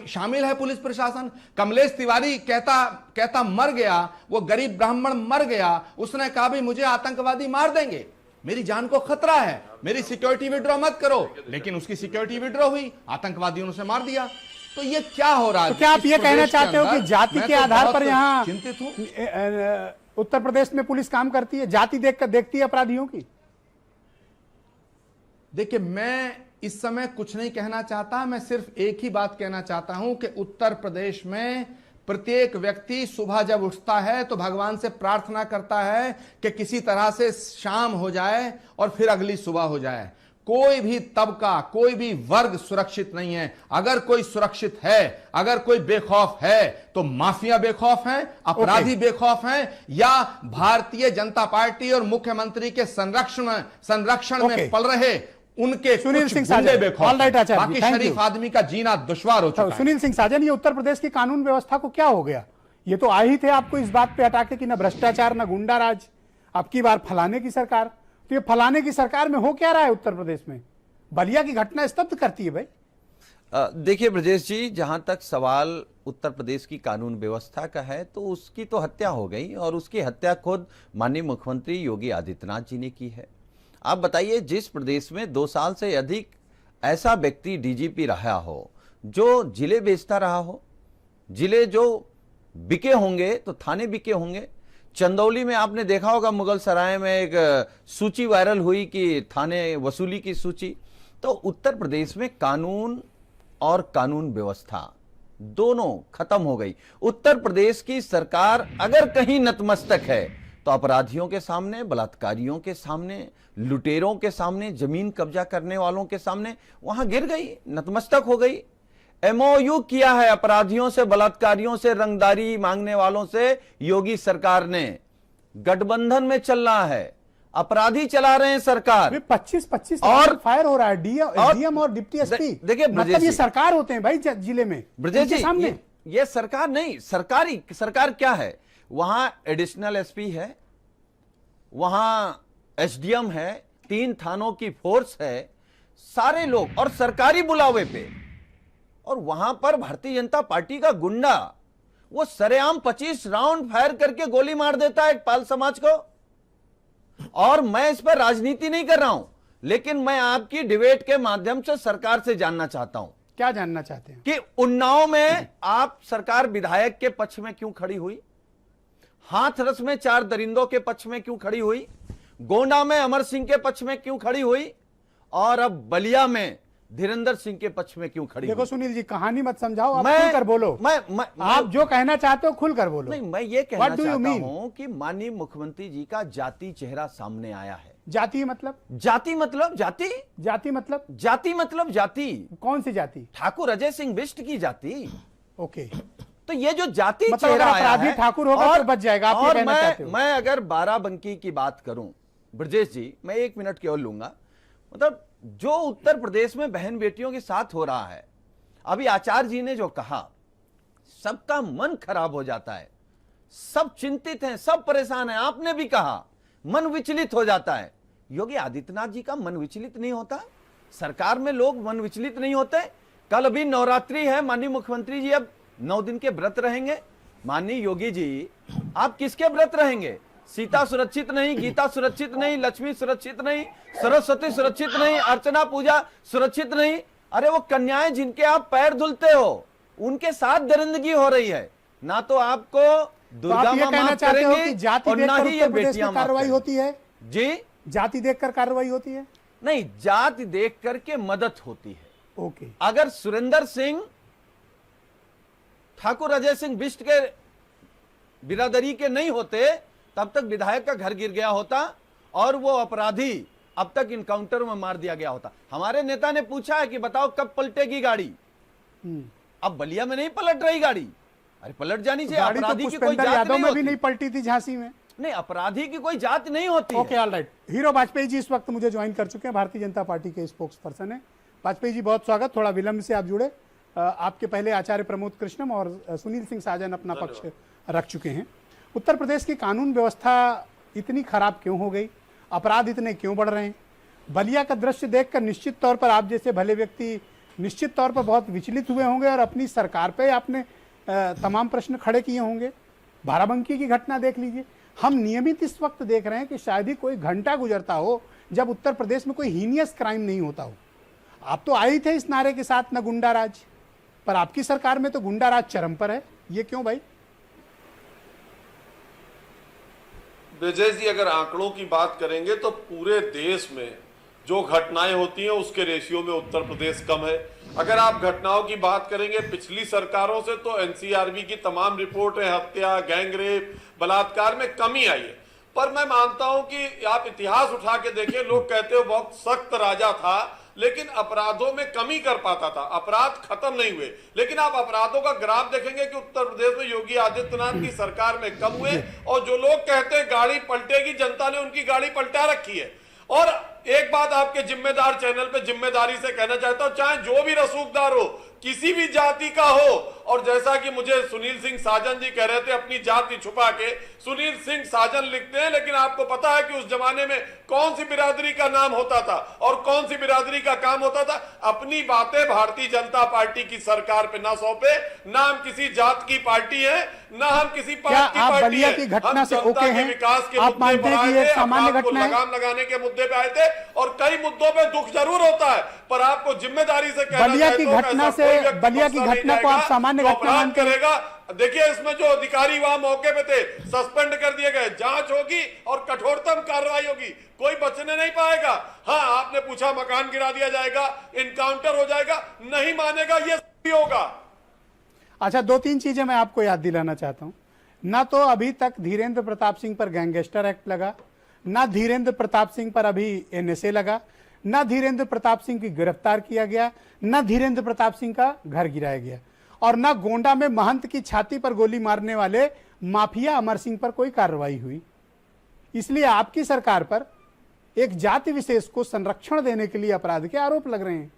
शामिल है पुलिस प्रशासन। कमलेश तिवारी कहता मर गया, वो गरीब ब्राह्मण मर गया, उसने कहा भी मुझे आतंकवादी मार देंगे, मेरी जान को खतरा है, मेरी सिक्योरिटी विड्रॉ मत करो। लेकिन उसकी सिक्योरिटी विड्रॉ हुई, आतंकवादियों ने उसे मार दिया। तो ये क्या हो रहा है? तो क्या आप ये कहना चाहते हो कि जाति के आधार पर यहाँ चिंतित हूं? उत्तर प्रदेश में पुलिस काम करती है, जाति देखती है अपराधियों की? देखिए, मैं इस समय कुछ नहीं कहना चाहता, मैं सिर्फ एक ही बात कहना चाहता हूं कि उत्तर प्रदेश में प्रत्येक व्यक्ति सुबह जब उठता है तो भगवान से प्रार्थना करता है कि किसी तरह से शाम हो जाए और फिर अगली सुबह हो जाए। कोई भी तबका, कोई भी वर्ग सुरक्षित नहीं है। अगर कोई सुरक्षित है, अगर कोई बेखौफ है, तो माफिया बेखौफ हैं, अपराधी बेखौफ हैं, या भारतीय जनता पार्टी और मुख्यमंत्री के संरक्षण में पल रहे उनके सुनील सिंह साजन बेखौफ। बाकी शरीफ आदमी का जीना दुश्वार हो चुका है। सुनील सिंह साजन, ये उत्तर प्रदेश की कानून व्यवस्था को क्या हो गया? ये तो आए ही थे आपको इस बात पे हटा के कि न भ्रष्टाचार न गुंडा राज, अब की बार फलाने की सरकार। तो ये फलाने की सरकार में हो क्या रहा है उत्तर प्रदेश में? बलिया की घटना स्तब्ध करती है भाई। देखिए ब्रजेश जी, जहां तक सवाल उत्तर प्रदेश की कानून व्यवस्था का है तो उसकी तो हत्या हो गई और उसकी हत्या खुद माननीय मुख्यमंत्री योगी आदित्यनाथ जी ने की है। आप बताइए, जिस प्रदेश में 2 साल से अधिक ऐसा व्यक्ति डीजीपी रहा हो, जो जिले बेचता रहा हो, जिले जो बिके होंगे तो थाने बिके होंगे। चंदौली में आपने देखा होगा, मुगल सराय में एक सूची वायरल हुई कि थाने वसूली की सूची। तो उत्तर प्रदेश में कानून और कानून व्यवस्था दोनों खत्म हो गई। उत्तर प्रदेश की सरकार अगर कहीं नतमस्तक है तो अपराधियों के सामने, बलात्कारियों के सामने, लुटेरों के सामने, जमीन कब्जा करने वालों के सामने वहां गिर गई, नतमस्तक हो गई। एमओयू किया है अपराधियों से, बलात्कारियों से, रंगदारी मांगने वालों से योगी सरकार ने। गठबंधन में चल रहा है, अपराधी चला रहे हैं सरकार। 25 और फायर हो रहा है डीएम और डिप्टी एसपी। देखिए मतलब ये सरकार होते हैं भाई जिले में, ब्रजेश जी, सामने ये सरकार नहीं, सरकार क्या है? वहां एडिशनल एसपी है, वहां एसडीएम है, 3 थानों की फोर्स है, सारे लोग और सरकारी बुलावे पे। और वहां पर भारतीय जनता पार्टी का गुंडा वो सरेआम 25 राउंड फायर करके गोली मार देता है एक पाल समाज को। और मैं इस पर राजनीति नहीं कर रहा हूं, लेकिन मैं आपकी डिबेट के माध्यम से सरकार से जानना चाहता हूं। क्या जानना चाहते हैं? कि उन्नाव में आप सरकार विधायक के पक्ष में क्यों खड़ी हुई? हाथरस में 4 दरिंदों के पक्ष में क्यों खड़ी हुई? गोंडा में अमर सिंह के पक्ष में क्यों खड़ी हुई? और अब बलिया में धीरेन्द्र सिंह के पक्ष में क्यों खड़ी? देखो सुनील जी, कहानी मत समझाओ, आप खुलकर बोलो। आप जो कहना चाहते हो खुलकर बोलो। नहीं, मैं ये कहना चाहता हूं कि माननीय मुख्यमंत्री जी का जाति चेहरा सामने आया है। जाति मतलब? जाति मतलब जाति। जाति मतलब? जाति मतलब जाति। कौन सी जाति? ठाकुर अजय सिंह बिष्ट की जाति। ओके, तो ये जो जाति मतलब चेहरा आया अपराधी है, ठाकुर होगा तो बच जाएगा, आप ये कहना चाहते हो? मैं अगर बाराबंकी की बात करूं ब्रजेश जी, मैं 1 मिनट केवल लूंगा। मतलब जो उत्तर प्रदेश में बहन बेटियों के साथ हो रहा है, अभी आचार्य जी ने जो कहा, सबका मन खराब हो जाता है, सब चिंतित हैं, सब परेशान हैं। आपने भी कहा मन विचलित हो जाता है। योगी आदित्यनाथ जी का मन विचलित नहीं होता? सरकार में लोग मन विचलित नहीं होते? कल अभी नवरात्रि है, माननीय मुख्यमंत्री जी अब 9 दिन के व्रत रहेंगे। माननीय योगी जी, आप किसके व्रत रहेंगे? सीता सुरक्षित नहीं, गीता सुरक्षित नहीं, लक्ष्मी सुरक्षित नहीं, सरस्वती सुरक्षित नहीं, अर्चना पूजा सुरक्षित नहीं। अरे वो कन्याएं जिनके आप पैर धुलते हो, उनके साथ दरिंदगी हो रही है। ना तो आपको दुर्गा मां माफ करेंगी और ना ही ये बेटियां कार्रवाई होती है। जी, जाति देखकर कार्रवाई होती है? नहीं, जाति देख करके मदद होती है। ओके, अगर सुरेंद्र सिंह ठाकुर अजय सिंह बिष्ट के बिरादरी के नहीं होते, तब तक विधायक का घर गिर गया होता और वो अपराधी अब तक इनकाउंटर में मार दिया गया होता। हमारे नेता ने पूछा है कि बताओ कब पलटेगी गाड़ी। अब बलिया में नहीं पलट रही गाड़ी। अरे पलट जानी चाहिए। अपराधी की कोई जात नहीं में भी नहीं पलटी थी झांसी में। नहीं, अपराधी की कोई जात नहीं होती। Okay, all right. Hero Vajpayee ji इस वक्त मुझे ज्वाइन कर चुके हैं, भारतीय जनता पार्टी के स्पोक्स पर्सन है। वाजपेयी जी, बहुत स्वागत। थोड़ा विलंब से आप जुड़े। आपके पहले आचार्य प्रमोद कृष्णम और सुनील सिंह साजन अपना पक्ष रख चुके हैं। उत्तर प्रदेश की कानून व्यवस्था इतनी खराब क्यों हो गई? अपराध इतने क्यों बढ़ रहे हैं? बलिया का दृश्य देखकर निश्चित तौर पर आप जैसे भले व्यक्ति निश्चित तौर पर बहुत विचलित हुए होंगे और अपनी सरकार पे आपने तमाम प्रश्न खड़े किए होंगे। बाराबंकी की घटना देख लीजिए। हम नियमित इस वक्त देख रहे हैं कि शायद ही कोई घंटा गुजरता हो जब उत्तर प्रदेश में कोई हीनियस क्राइम नहीं होता हो। आप तो आए थे इस नारे के साथ, न गुंडा राज, पर आपकी सरकार में तो गुंडा राज चरम पर है। ये क्यों भाई? ब्रजेश जी, अगर आंकड़ों की बात करेंगे तो पूरे देश में जो घटनाएं होती हैं उसके रेशियो में उत्तर प्रदेश कम है। अगर आप घटनाओं की बात करेंगे पिछली सरकारों से, तो एनसीआरबी की तमाम रिपोर्टें हत्या, गैंगरेप, बलात्कार में कमी आई है। पर मैं मानता हूं कि आप इतिहास उठा के देखिए, लोग कहते हो बहुत सख्त राजा था लेकिन अपराधों में कमी कर पाता था, अपराध खत्म नहीं हुए। लेकिन आप अपराधों का ग्राफ देखेंगे कि उत्तर प्रदेश में योगी आदित्यनाथ की सरकार में कम हुए, और जो लोग कहते हैं गाड़ी पलटेगी, जनता ने उनकी गाड़ी पलटा रखी है। और एक बात आपके जिम्मेदार चैनल पे जिम्मेदारी से कहना चाहता हूं, चाहे जो भी रसूखदार हो, किसी भी जाति का हो, और जैसा कि मुझे सुनील सिंह साजन जी कह रहे थे अपनी जाति छुपा के, सुनील सिंह साजन लिखते हैं, लेकिन आपको पता है कि उस जमाने में कौन सी बिरादरी का नाम होता था और कौन सी बिरादरी का काम होता था? अपनी बातें भारतीय जनता पार्टी की सरकार पे ना सौंपे। ना हम किसी जात की पार्टी है, ना हम किसी पार्टी की आप पार्टी बलिया है। की घटना हम से जनता ओके के हैं? विकास के आप मुद्दे मानते पर हैं कि आए ये थे, सामान्य अपराध को घटना है? लगाम लगाने के मुद्दे पे आए थे, और कई मुद्दों पे दुख जरूर होता है, पर आपको जिम्मेदारी से कहना बलिया की चाहता हूं कि घटना ऐसा से- कोई व्यक्ति बलिया की बख्शा नहीं घटना को आप जाएगा सामान्य जो घटना अपराध मानते हैं? करेगा। देखिए इसमें जो अधिकारी वहां मौके पे थे सस्पेंड कर दिए गए, जांच होगी और कठोरतम कार्रवाई होगी, कोई बचने नहीं पाएगा। हाँ, आपने पूछा मकान गिरा दिया जाएगा, इनकाउंटर हो जाएगा, नहीं मानेगा, ये भी होगा। अच्छा, 2-3 चीजें मैं आपको याद दिलाना चाहता हूं। ना तो अभी तक धीरेन्द्र प्रताप सिंह पर गैंगस्टर एक्ट लगा, ना धीरेन्द्र प्रताप सिंह पर अभी एनएसए लगा, ना धीरेन्द्र प्रताप सिंह की गिरफ्तार किया गया, ना धीरेन्द्र प्रताप सिंह का घर गिराया गया, और ना गोंडा में महंत की छाती पर गोली मारने वाले माफिया अमर सिंह पर कोई कार्रवाई हुई। इसलिए आपकी सरकार पर एक जाति विशेष को संरक्षण देने के लिए अपराध के आरोप लग रहे हैं।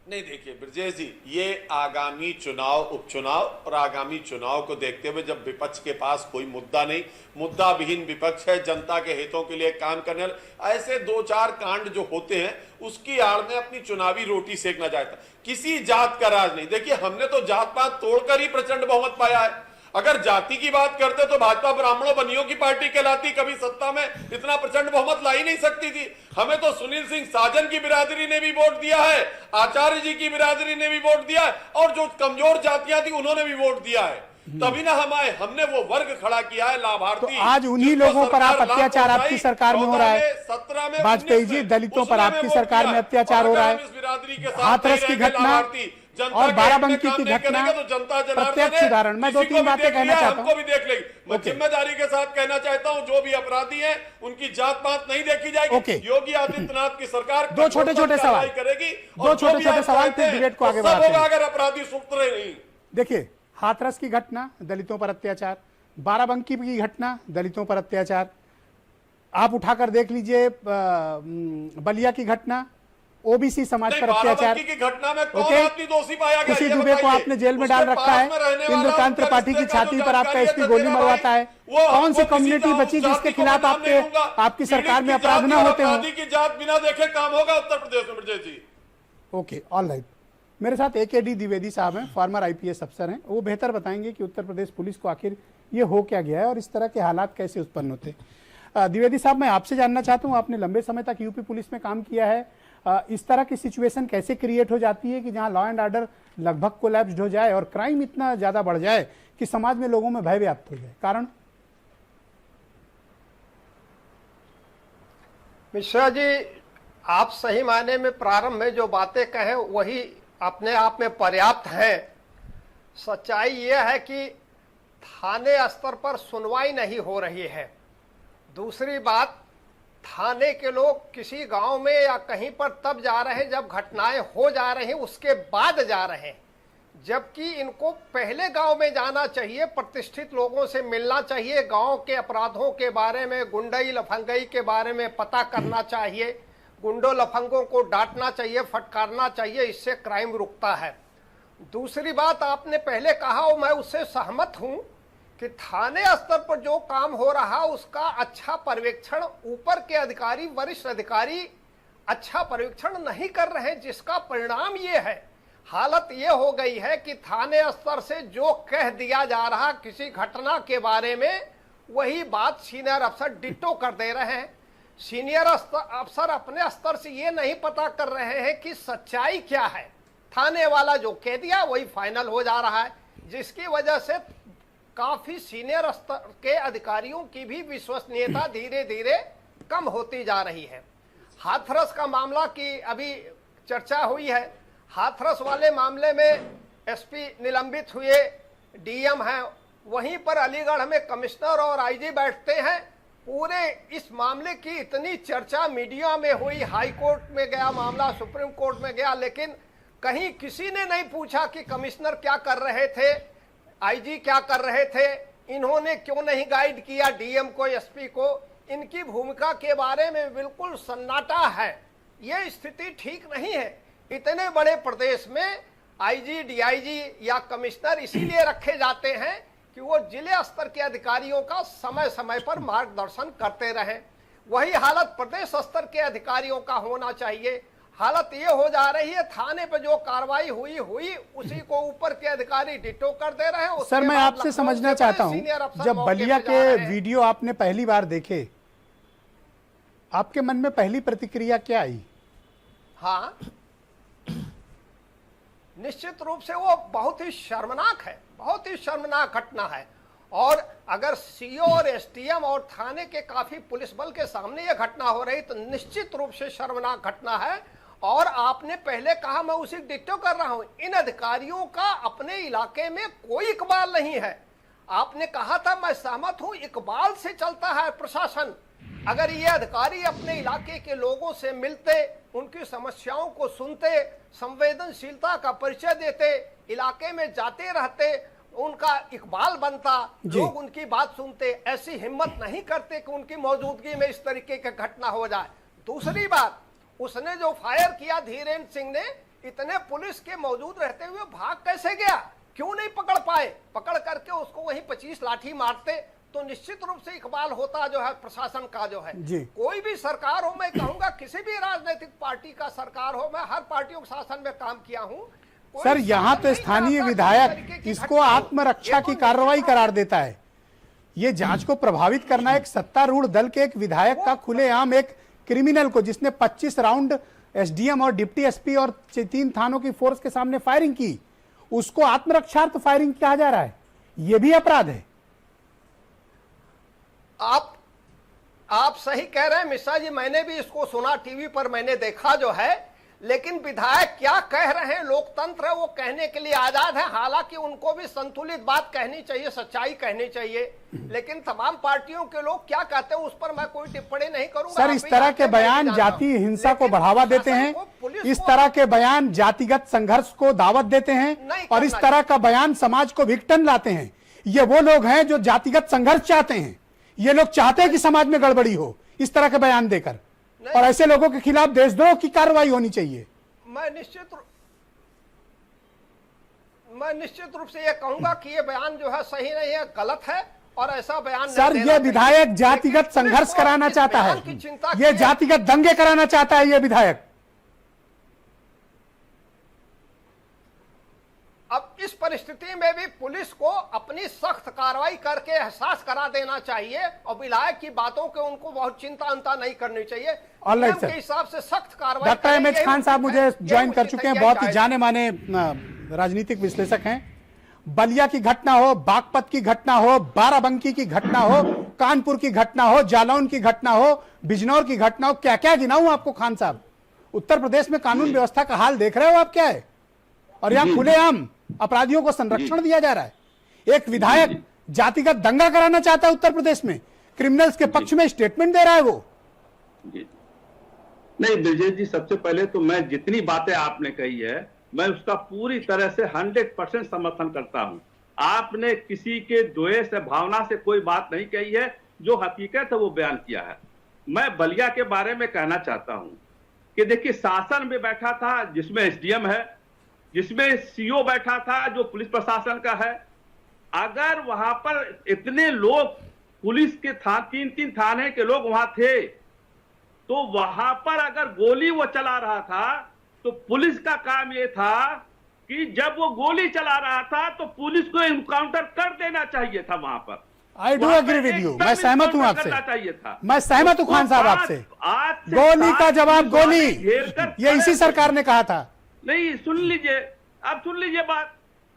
नहीं, देखिए ब्रजेश जी, ये आगामी चुनाव, उपचुनाव और आगामी चुनाव को देखते हुए जब विपक्ष के पास कोई मुद्दा नहीं, मुद्दा विहीन विपक्ष है, जनता के हितों के लिए काम करने वाले, ऐसे 2-4 कांड जो होते हैं उसकी आड़ में अपनी चुनावी रोटी सेकना चाहता, किसी जात का राज नहीं। देखिए हमने तो जात पात तोड़कर ही प्रचंड बहुमत पाया है। अगर जाति की बात करते तो भाजपा ब्राह्मणों बनियों की पार्टी कहलाती, कभी सत्ता में इतना प्रचंड बहुमत ला ही नहीं सकती थी। हमें तो सुनील सिंह साजन की बिरादरी ने भी वोट दिया है, आचार्य जी की बिरादरी ने भी वोट दिया है, और जो कमजोर जातियां थी उन्होंने भी वोट दिया है। तभी ना हम आए, हमने वो वर्ग खड़ा किया है लाभार्थी। तो आज उन्हीं लोगों पर आप अत्याचार आपकी सरकार में हो रहा है। 17 में, वाजपेयी जी, दलितों पर आपकी सरकार में अत्याचार हो रहा है। हाथरस की घटना और बाराबंकी की घटना प्रत्यक्ष उदाहरण। मैं 2-3 बातें कहना चाहता हूं। भी देख लेगी। मैं जिम्मेदारी के साथ कहना चाहता हूं, जो भी अपराधी हैं उनकी जात पात नहीं देखी जाएगी। योगी आदित्यनाथ की सरकार 2 छोटे-छोटे सवाल करेगी, 2 छोटे-छोटे सवाल, फिर डिबेट को आगे बढ़ाते हैं। अगर अपराधी सुधरे नहीं। देखिए, हाथरस की घटना, दलितों पर अत्याचार, बाराबंकी की घटना, दलितों पर अत्याचार, आप उठाकर देख लीजिए बलिया की घटना, ओबीसी समाज पर अत्याचार। की घटना में कौन आदमी दोषी पाया गया? किसी दुबे को आपने जेल में डाल रखा है, इंद्रकांत त्रिपाठी की छाती पर आपका एसपी गोली मरवाता है। कौन सी कम्युनिटी बची जिसके खिलाफ आपकी सरकार में अपराध न होते हो? की जात बिना देखे काम होगा उत्तर प्रदेश में Brajesh ji. Okay, all right. मेरे साथ AKD द्विवेदी साहब हैं, फॉर्मर IPS अफसर हैं। वो बेहतर बताएंगे कि उत्तर प्रदेश पुलिस को आखिर ये हो क्या गया है और इस तरह के हालात कैसे उत्पन्न होते हैं। द्विवेदी साहब, मैं आपसे जानना चाहता हूँ, आपने लंबे समय तक यूपी पुलिस में काम किया है, इस तरह की सिचुएशन कैसे क्रिएट हो जाती है कि जहां लॉ एंड ऑर्डर लगभग कोलैप्स्ड हो जाए और क्राइम इतना ज्यादा बढ़ जाए कि समाज में लोगों में भय व्याप्त हो जाए? कारण? मिश्रा जी, आप सही मायने में प्रारंभ में जो बातें कहें वही अपने आप में पर्याप्त हैं। सच्चाई यह है कि थाने स्तर पर सुनवाई नहीं हो रही है। दूसरी बात, थाने के लोग किसी गांव में या कहीं पर तब जा रहे हैं जब घटनाएं हो जा रही हैं, उसके बाद जा रहे हैं, जबकि इनको पहले गांव में जाना चाहिए, प्रतिष्ठित लोगों से मिलना चाहिए, गांव के अपराधों के बारे में, गुंडई लफंगई के बारे में पता करना चाहिए, गुंडों लफंगों को डांटना चाहिए, फटकारना चाहिए, इससे क्राइम रुकता है। दूसरी बात, आपने पहले कहा और मैं उससे सहमत हूं कि थाने स्तर पर जो काम हो रहा उसका अच्छा पर्यवेक्षण ऊपर के अधिकारी, वरिष्ठ अधिकारी अच्छा पर्यवेक्षण नहीं कर रहे, जिसका परिणाम ये है, हालत ये हो गई है कि थाने स्तर से जो कह दिया जा रहा किसी घटना के बारे में, वही बात सीनियर अफसर डिट्टो कर दे रहे हैं। सीनियर अफसर अपने स्तर से ये नहीं पता कर रहे हैं कि सच्चाई क्या है। थाने वाला जो कह दिया वही फाइनल हो जा रहा है, जिसकी वजह से काफी सीनियर स्तर के अधिकारियों की भी विश्वसनीयता धीरे धीरे कम होती जा रही है। हाथरस का मामला की अभी चर्चा हुई है। हाथरस वाले मामले में एसपी निलंबित हुए, डीएम हैं, वहीं पर अलीगढ़ में कमिश्नर और आईजी बैठते हैं। पूरे इस मामले की इतनी चर्चा मीडिया में हुई, हाई कोर्ट में गया मामला, सुप्रीम कोर्ट में गया, लेकिन कहीं किसी ने नहीं पूछा कि कमिश्नर क्या कर रहे थे, आईजी क्या कर रहे थे, इन्होंने क्यों नहीं गाइड किया डीएम को, एसपी को। इनकी भूमिका के बारे में बिल्कुल सन्नाटा है। ये स्थिति ठीक नहीं है। इतने बड़े प्रदेश में आईजी, डीआईजी या कमिश्नर इसीलिए रखे जाते हैं कि वो जिले स्तर के अधिकारियों का समय समय पर मार्गदर्शन करते रहें। वही हालत प्रदेश स्तर के अधिकारियों का होना चाहिए। हालत ये हो जा रही है, थाने पे जो कार्रवाई हुई उसी को ऊपर के अधिकारी डिटो कर दे रहे हैं। सर, मैं आपसे समझना चाहता हूं, जब बलिया के वीडियो आपने पहली बार देखे, आपके मन में पहली प्रतिक्रिया क्या आई? हाँ, निश्चित रूप से वो बहुत ही शर्मनाक है, बहुत ही शर्मनाक घटना है। और अगर सीओ और एसडीएम और थाने के काफी पुलिस बल के सामने ये घटना हो रही तो निश्चित रूप से शर्मनाक घटना है। और आपने पहले कहा, मैं उसी डिट्टो कर रहा हूं, इन अधिकारियों का अपने इलाके में कोई इकबाल नहीं है। आपने कहा था, मैं सहमत हूं, इकबाल से चलता है प्रशासन। अगर ये अधिकारी अपने इलाके के लोगों से मिलते, उनकी समस्याओं को सुनते, संवेदनशीलता का परिचय देते, इलाके में जाते रहते, उनका इकबाल बनता, लोग उनकी बात सुनते, ऐसी हिम्मत नहीं करते कि उनकी मौजूदगी में इस तरीके की घटना हो जाए। दूसरी बात, उसने जो फायर किया धीरेन्द्र सिंह ने, इतने पुलिस के मौजूद रहते हुए भाग कैसे गया? क्यों नहीं पकड़ पाए? पकड़ करके उसको वहीं 25 लाठी मारते तो निश्चित रूप से इकबाल होता जो है प्रशासन का जो है। कोई भी सरकार हो, मैं कहूंगा किसी भी राजनीतिक पार्टी का सरकार हो, मैं हर पार्टियों के शासन में काम किया हूं। सर, यहाँ तो स्थानीय विधायक इसको आत्मरक्षा की कार्रवाई करार देता है। ये जांच को प्रभावित करना एक सत्तारूढ़ दल के एक विधायक का खुलेआम एक क्रिमिनल को, जिसने 25 राउंड एसडीएम और डिप्टी एसपी और 3 थानों की फोर्स के सामने फायरिंग की, उसको आत्मरक्षार्थ फायरिंग कहा जा रहा है। यह भी अपराध है। आप सही कह रहे हैं मिश्रा जी, मैंने भी इसको सुना, टीवी पर मैंने देखा जो है। लेकिन विधायक क्या कह रहे हैं, लोकतंत्र है, वो कहने के लिए आजाद है। हालांकि उनको भी संतुलित बात कहनी चाहिए, सच्चाई कहनी चाहिए। लेकिन तमाम पार्टियों के लोग क्या कहते हैं उस पर मैं कोई टिप्पणी नहीं करूंगा। सर, इस तरह के बयान जातीय हिंसा को बढ़ावा देते हैं, इस तरह के बयान जातिगत संघर्ष को दावत देते हैं, और इस तरह का बयान समाज को विघटन लाते हैं। ये वो लोग हैं जो जातिगत संघर्ष चाहते हैं। ये लोग चाहते हैं कि समाज में गड़बड़ी हो इस तरह के बयान देकर, और ऐसे लोगों के खिलाफ देशद्रोह की कार्रवाई होनी चाहिए। मैं निश्चित रूप से ये कहूंगा कि ये बयान जो है सही नहीं है, गलत है, और ऐसा बयान सर, ये विधायक जातिगत संघर्ष कराना चाहता है, ये जातिगत दंगे कराना चाहता है ये विधायक। अब इस परिस्थिति में भी पुलिस को अपनी सख्त कार्रवाई करके एहसास करा देना चाहिए, और विधायक की बातों के उनको बहुत चिंता नहीं करनी चाहिए। ऑलराइट सर, के हिसाब से सख्त कार्रवाई। डॉक्टर एमएच खान साहब मुझे ज्वाइन कर चुके हैं, बहुत ही जाने माने राजनीतिक विश्लेषक हैं। बलिया की घटना हो, बागपत की घटना हो, बाराबंकी की घटना हो, कानपुर की घटना हो, जालौन की घटना हो, बिजनौर की घटना हो, क्या क्या गिनाऊं आपको खान साहब? उत्तर प्रदेश में कानून व्यवस्था का हाल देख रहे हो आप क्या है? और यहाँ खुलेआम अपराधियों को संरक्षण दिया जा रहा है। एक विधायक जातिगत दंगा कराना चाहता है उत्तर प्रदेश में, क्रिमिनल्स के पक्ष में स्टेटमेंट दे रहा है वो। नहीं ब्रजेश जी, सबसे पहले तो मैं जितनी बातें आपने कही है मैं उसका पूरी तरह से 100% समर्थन करता हूं। आपने किसी के द्वेष या भावना से कोई बात नहीं कही है, जो हकीकत है वो बयान किया है। मैं बलिया के बारे में कहना चाहता हूं कि देखिए, शासन में बैठा था जिसमें एसडीएम है, जिसमें सीओ बैठा था जो पुलिस प्रशासन का है। अगर वहां पर इतने लोग पुलिस के 3 थाने के लोग वहां थे, तो वहां पर अगर गोली वो चला रहा था तो पुलिस का काम ये था कि जब वो गोली चला रहा था तो पुलिस को इनकाउंटर कर देना चाहिए था। वहां पर I do agree with you, मैं सहमत हूं आपसे, मैं सहमत हूं खान साहब आपसे। गोली का जवाब गोली, ये इसी सरकार ने कहा था। नहीं, सुन लीजिए, अब सुन लीजिए बात।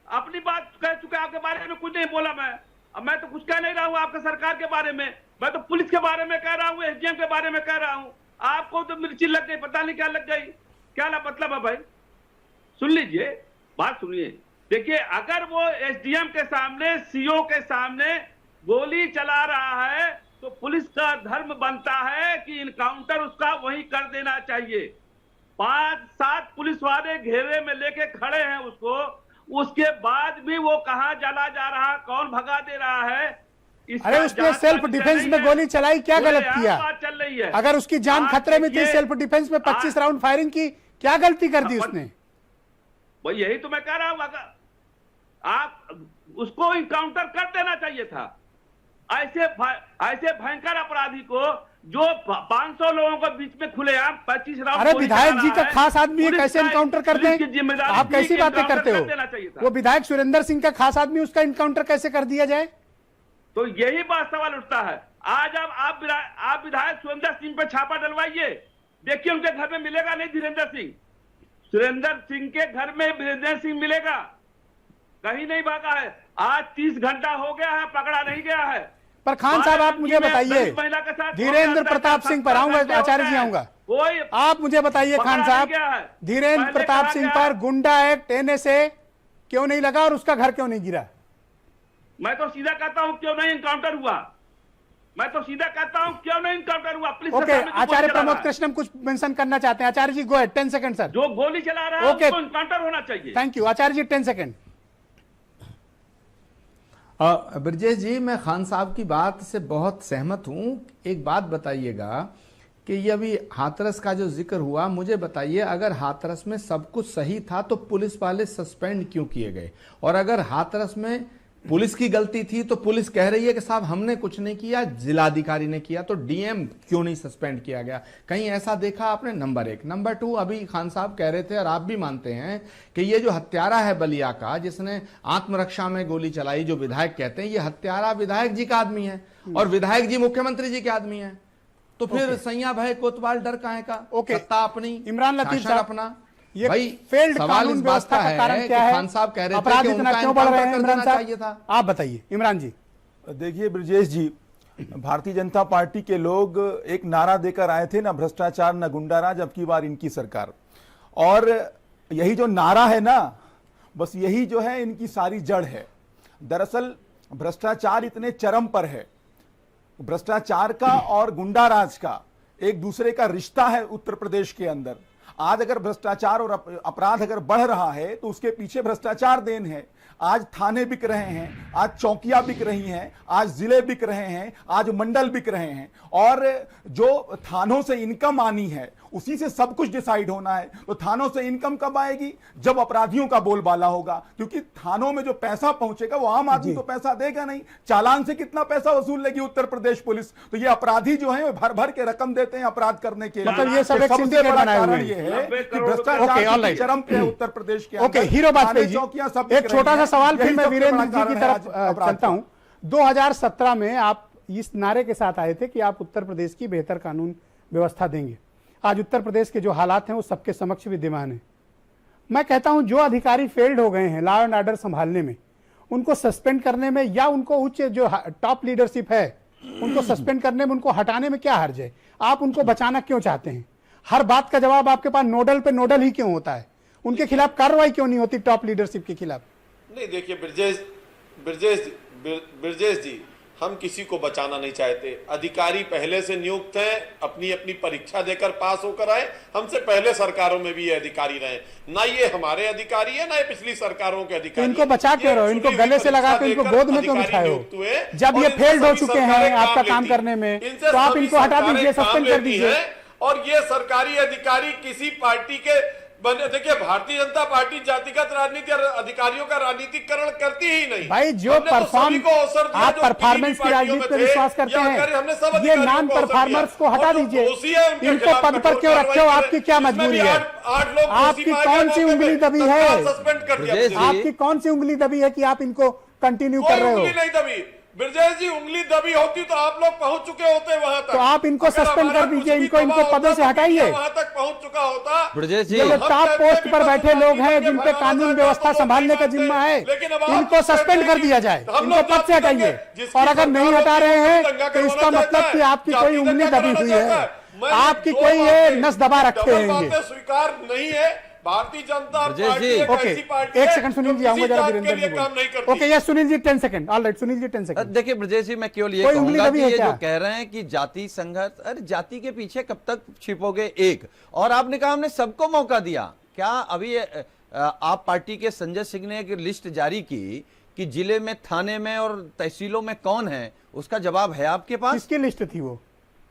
अपनी बात कह चुके, आपके बारे में कुछ नहीं बोला मैं। अब मैं तो कुछ कह नहीं रहा हूं आपके सरकार के बारे में, मैं तो पुलिस के बारे में कह रहा हूं, एसडीएम के बारे में कह रहा हूं। आपको तो मिर्ची लग गई, पता नहीं क्या लग गई, क्या मतलब है भाई? सुन लीजिए, बात सुनिए। देखिए, अगर वो एसडीएम के सामने, सीओ के सामने गोली चला रहा है तो पुलिस का धर्म बनता है कि इनकाउंटर उसका वहीं कर देना चाहिए। 5-7 पुलिस वाले घेरे में लेके खड़े हैं उसको, उसके बाद भी वो कहां चला जा रहा, कौन भगा दे रहा है? अरे उसने सेल्फ डिफेंस में गोली चलाई, क्या गलत किया? चल रही है। अगर उसकी जान खतरे में थी, सेल्फ डिफेंस में 25 राउंड फायरिंग की, क्या गलती कर दी उसने? भाई यही तो मैं कह रहा हूं, अगर आप उसको इनकाउंटर कर देना चाहिए था। ऐसे भयंकर अपराधी को जो 500 लोगों के बीच में खुलेआम 25 राउंड, अरे विधायक जी का खास आदमी है, कैसे इनकाउंटर कर दें? आप कैसी बातें करते हो? वो विधायक सुरेंद्र सिंह का खास आदमी, उसका इनकाउंटर कैसे कर दिया जाए? तो यही बात सवाल उठता है। आज अब आप विधायक सुरेंद्र सिंह पर छापा डलवाइए, देखिए उनके घर में मिलेगा नहीं धीरेन्द्र सिंह। सुरेंद्र सिंह के घर में वीरेंद्र सिंह मिलेगा, कहीं नहीं भागा है। आज 30 घंटा हो गया है, पकड़ा नहीं गया है। पर खान साहब आप मुझे बताइए, धीरेन्द्र प्रताप सिंह पर आऊंगा, आचार्य जी आऊंगा, आप मुझे बताइए खान साहब, धीरेन्द्र प्रताप सिंह पर गुंडा एक्ट NSA क्यों नहीं लगा और उसका घर क्यों नहीं गिरा? मैं तो सीधा कहता हूं क्यों नहीं इनकाउंटर हुआ, मैं तो सीधा कहता हूं क्यों नहीं इनकाउंटर हुआ। प्लीज ओके, आचार्य प्रमोद कृष्णम कुछ मेंशन करना चाहते हैं। Acharya ji go ahead, 10 second sir. जो गोली चला रहा है उसको इनकाउंटर होना चाहिए। Thank you Acharya ji, 10 second. Brajesh ji, मैं खान साहब की बात से बहुत सहमत हूं। एक बात बताइएगा कि ये अभी हाथरस का जो जिक्र हुआ, मुझे बताइए अगर हाथरस में सब कुछ सही था तो पुलिस वाले सस्पेंड क्यों किए गए? और अगर हाथरस में पुलिस की गलती थी तो पुलिस कह रही है कि साहब हमने कुछ नहीं किया, जिलाधिकारी ने किया, तो DM क्यों नहीं सस्पेंड किया गया? कहीं ऐसा देखा आपने? नंबर 1। नंबर 2, अभी खान साहब कह रहे थे और आप भी मानते हैं कि ये जो हत्यारा है बलिया का, जिसने आत्मरक्षा में गोली चलाई, जो विधायक कहते हैं, ये हत्यारा विधायक जी का आदमी है और विधायक जी मुख्यमंत्री जी के आदमी है। तो फिर सैया भाई कोतवाल डर काहे का? सत्ता अपनी, इमरान लतीफ साहब अपना। ये भाई फेल्ड सवाल कानून इस बात व्यवस्था का का कारण है क्या कि है? खान साहब कह रहे थे अपराध कि इतना उनका क्यों बढ़ रहे हैं? एनकाउंटर इमरान करना साहब चाहिए था। आप बताइए। इमरान जी देखिए ब्रजेश जी, भारतीय जनता पार्टी के लोग एक नारा देकर आए थे, ना भ्रष्टाचार ना गुंडाराज, अब की बार इनकी सरकार। और यही जो नारा है ना, बस यही जो है इनकी सारी जड़ है। दरअसल भ्रष्टाचार इतने चरम पर है, भ्रष्टाचार का और गुंडाराज का एक दूसरे का रिश्ता है उत्तर प्रदेश के अंदर। आज अगर भ्रष्टाचार और अपराध अगर बढ़ रहा है तो उसके पीछे भ्रष्टाचार देन है। आज थाने बिक रहे हैं, आज चौकियां बिक रही हैं, आज जिले बिक रहे हैं, आज मंडल बिक रहे हैं। और जो थानों से इनकम आनी है उसी से सब कुछ डिसाइड होना है। तो थानों से इनकम कब आएगी? जब अपराधियों का बोलबाला होगा, क्योंकि थानों में जो पैसा पहुंचेगा वो आम आदमी तो पैसा देगा नहीं। चालान से कितना पैसा वसूल लेगी उत्तर प्रदेश पुलिस? तो ये अपराधी जो है भर भर के रकम देते हैं अपराध करने के लिए। मतलब ये सब एक सबसे बड़ा बनाए हुए कारण हैं। ये है कि भ्रष्टाचार की चरम पे है उत्तर प्रदेश के ओके, अंदर। हीरो बाजपेयी जी, चौकियां सब एक छोटा सा सवाल फिर मैं वीरेंद्र जी की तरफ अपराध चलता हूं। 2017 में आप इस नारे के साथ आए थे कि आप उत्तर प्रदेश की बेहतर कानून व्यवस्था देंगे। आज उत्तर प्रदेश के जो हालात हैं वो सबके समक्ष विद्यमान है। मैं कहता हूं जो अधिकारी फेल्ड हो गए हैं लॉ एंड ऑर्डर संभालने में, उनको सस्पेंड करने में या उनको उच्च जो टॉप लीडरशिप है उनको सस्पेंड करने में, उनको हटाने में क्या हर्ज है? आप उनको बचाना क्यों चाहते हैं? हर बात का जवाब आपके पास नोडल पे नोडल ही क्यों होता है? उनके खिलाफ कार्रवाई क्यों नहीं होती टॉप लीडरशिप के खिलाफ? नहीं, देखिए ब्रजेश जी, हम किसी को बचाना नहीं चाहते। अधिकारी पहले से नियुक्त हैं, अपनी अपनी परीक्षा देकर पास होकर आए। हमसे पहले सरकारों में भी ये अधिकारी रहे, ना ये हमारे अधिकारी है ना ये पिछली सरकारों के अधिकारी। इनको बचा क्यों रहे हो? इनको गले से लगा के इनको गोद में क्यों बिठाए हो? जब ये फेल्ड हो चुके हैं आपका काम करने में तो आप इनको हटा दीजिए, सस्पेंड कर दीजिए। और ये सरकारी अधिकारी किसी पार्टी के बने, देखिए भारतीय जनता पार्टी जातिगत राजनीति और अधिकारियों का राजनीतिकरण करती ही नहीं। भाई जो आप परफॉर्मेंस की राजनीति पे विश्वास करते हैं, ये नॉन परफॉर्मर्स को हटा दीजिए। इनको पद पर क्यों रखे हो? आपकी क्या मजबूरी है? आपकी कौन सी उंगली दबी है? आपकी कौन सी उंगली दबी है कि आप इनको कंटिन्यू कर रहे हो? नहीं दबी ब्रजेश जी, उंगली दबी होती तो आप लोग पहुंच चुके होते वहां तक। तो आप इनको सस्पेंड कर दीजिए, इनको पदों से हटाइए। वहां तक पहुंच चुका होता। ब्रजेश जी, ये लोग टॉप पोस्ट पर बैठे लोग हैं जिन पे कानून व्यवस्था संभालने का जिम्मा है, इनको सस्पेंड कर दिया जाए, इनको पद से हटाइए। और अगर नहीं हटा रहे हैं तो इसका मतलब कि आपकी कोई उंगली दबी हुई है, आपकी कोई ये नस दबा रखे हैं। ये स्वीकार नहीं है। भारतीय जनता पार्टी ओके, एक सेकंड सुनील जी, आऊंगा जरा वीरेंद्र जी को। Okay, yes Sunil ji 10 second. Alright Sunil ji 10 second. देखिए ब्रजेश जी, मैं केवल ये कहूंगा कि ये जो कह रहे हैं कि जाति संघर्ष, अरे जाति के पीछे कब तक छिपोगे? एक और आपने कहा हमने सबको मौका दिया। क्या अभी आप पार्टी के संजय सिंह ने एक लिस्ट जारी की कि जिले में, थाने में और तहसीलों में कौन है, उसका जवाब है आपके पास? किसकी लिस्ट थी वो?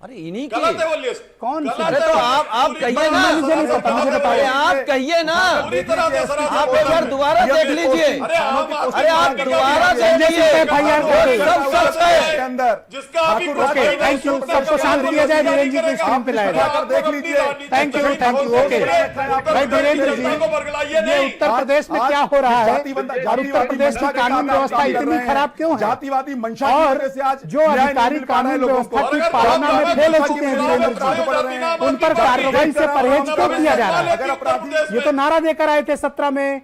अरे इन्हीं की गलत है वो लिस्ट। कौन सी? अरे तो आप कहिए ना, मुझे नहीं पता, मुझे बताओ। अरे आप कहिए ना, पूरी तरह से सरासर आप एक बार दोबारा देख लीजिए। अरे आप दोबारा देख लीजिए, सब सच है। के अंदर जिसका अभी ठाकुर कुछ ओके, नहीं थैंक यू, सबको शांत किया जाए, धीरेन्द्र जी को स्क्रीन पे लाया जाए। देख लीजिए। थैंक यू, ओके भाई धीरेन्द्र जी, ये उत्तर प्रदेश में क्या हो रहा है और उत्तर प्रदेश की कानून व्यवस्था इतनी खराब क्यों है? जातिवादी मंशा और जो अधिकारी कानून व्यवस्था की पालना में फेल हो चुके हैं धीरेन्द्र जी, उन पर कार्रवाई से परहेज क्यों किया जा रहा है? ये तो नारा देकर आए थे 17 में,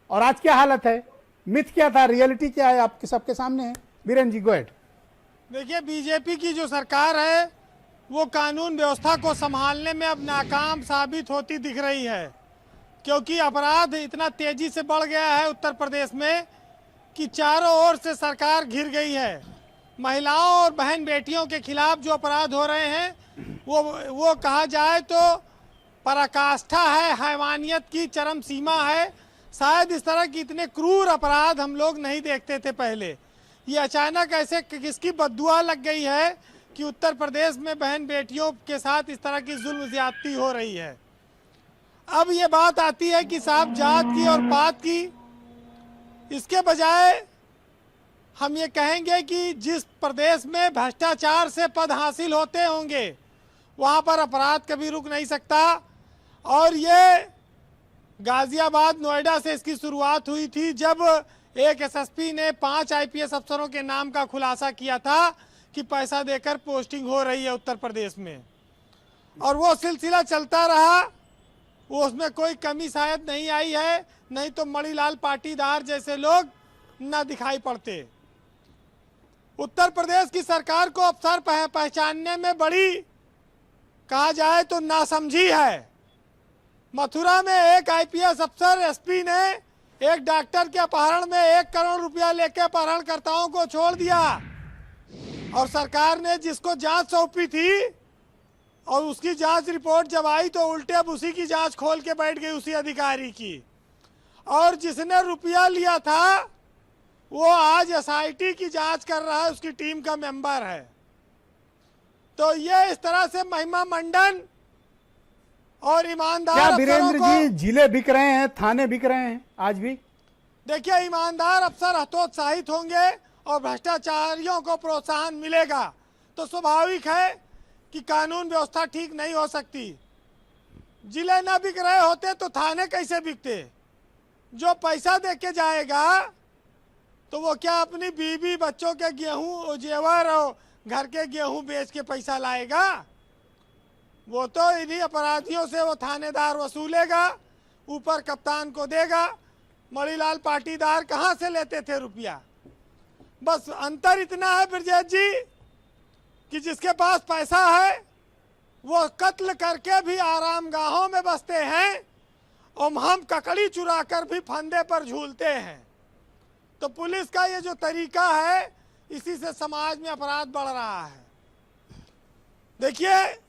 और आज क्या हालत है? मिथ क्या था, रियलिटी क्या है, आपके सबके सामने है। Virendra ji, go ahead. देखिए, बीजेपी की जो सरकार है वो कानून व्यवस्था को संभालने में अब नाकाम साबित होती दिख रही है, क्योंकि अपराध इतना तेजी से बढ़ गया है उत्तर प्रदेश में कि चारों ओर से सरकार घिर गई है। महिलाओं और बहन बेटियों के खिलाफ जो अपराध हो रहे हैं वो कहा जाए तो पराकाष्ठा है, हैवानियत की चरम सीमा है। शायद इस तरह की इतने क्रूर अपराध हम लोग नहीं देखते थे पहले। ये अचानक ऐसे किसकी बद्दुआ लग गई है कि उत्तर प्रदेश में बहन बेटियों के साथ इस तरह की जुल्म ज्यादती हो रही है। अब ये बात आती है कि साहब जात की और पात की, इसके बजाय हम ये कहेंगे कि जिस प्रदेश में भ्रष्टाचार से पद हासिल होते होंगे वहाँ पर अपराध कभी रुक नहीं सकता। और ये गाजियाबाद, नोएडा से इसकी शुरुआत हुई थी, जब एक एसएसपी ने 5 आईपीएस अफसरों के नाम का खुलासा किया था कि पैसा देकर पोस्टिंग हो रही है उत्तर प्रदेश में, और वो सिलसिला चलता रहा। वो उसमें कोई कमी शायद नहीं आई है, नहीं तो मणिलाल पाटीदार जैसे लोग न दिखाई पड़ते। उत्तर प्रदेश की सरकार को अफसर पहचानने में बड़ी, कहा जाए तो नासमझी है। मथुरा में एक आईपीएस अफसर एसपी ने एक डॉक्टर के अपहरण में 1 करोड़ रुपया लेकर अपहरणकर्ताओं को छोड़ दिया, और सरकार ने जिसको जांच सौंपी थी और उसकी जांच रिपोर्ट जब आई तो उल्टे अब उसी की जांच खोल के बैठ गई, उसी अधिकारी की। और जिसने रुपया लिया था वो आज एसआईटी की जांच कर रहा है, उसकी टीम का मेंबर है। तो ये इस तरह से महिमा मंडन और ईमानदार क्या अफसरों वीरेंद्र को, जी, जिले बिक रहे हैं, थाने बिक रहे हैं आज भी? देखिए, ईमानदार अफसर हतोत्साहित होंगे और भ्रष्टाचारियों को प्रोत्साहन मिलेगा तो स्वाभाविक है कि कानून व्यवस्था ठीक नहीं हो सकती। जिले न बिक रहे होते तो थाने कैसे बिकते? जो पैसा दे के जाएगा तो वो क्या अपनी बीवी बच्चों के गेहूं जेवर और घर के गेहूं बेच के पैसा लाएगा? वो तो इन्हीं अपराधियों से वो थानेदार वसूलेगा, ऊपर कप्तान को देगा। मणिलाल पाटीदार कहाँ से लेते थे रुपया? बस अंतर इतना है ब्रजेश जी कि जिसके पास पैसा है वो कत्ल करके भी आरामगाहों में बसते हैं, और हम ककड़ी चुरा कर भी फंदे पर झूलते हैं। तो पुलिस का ये जो तरीका है, इसी से समाज में अपराध बढ़ रहा है। देखिए,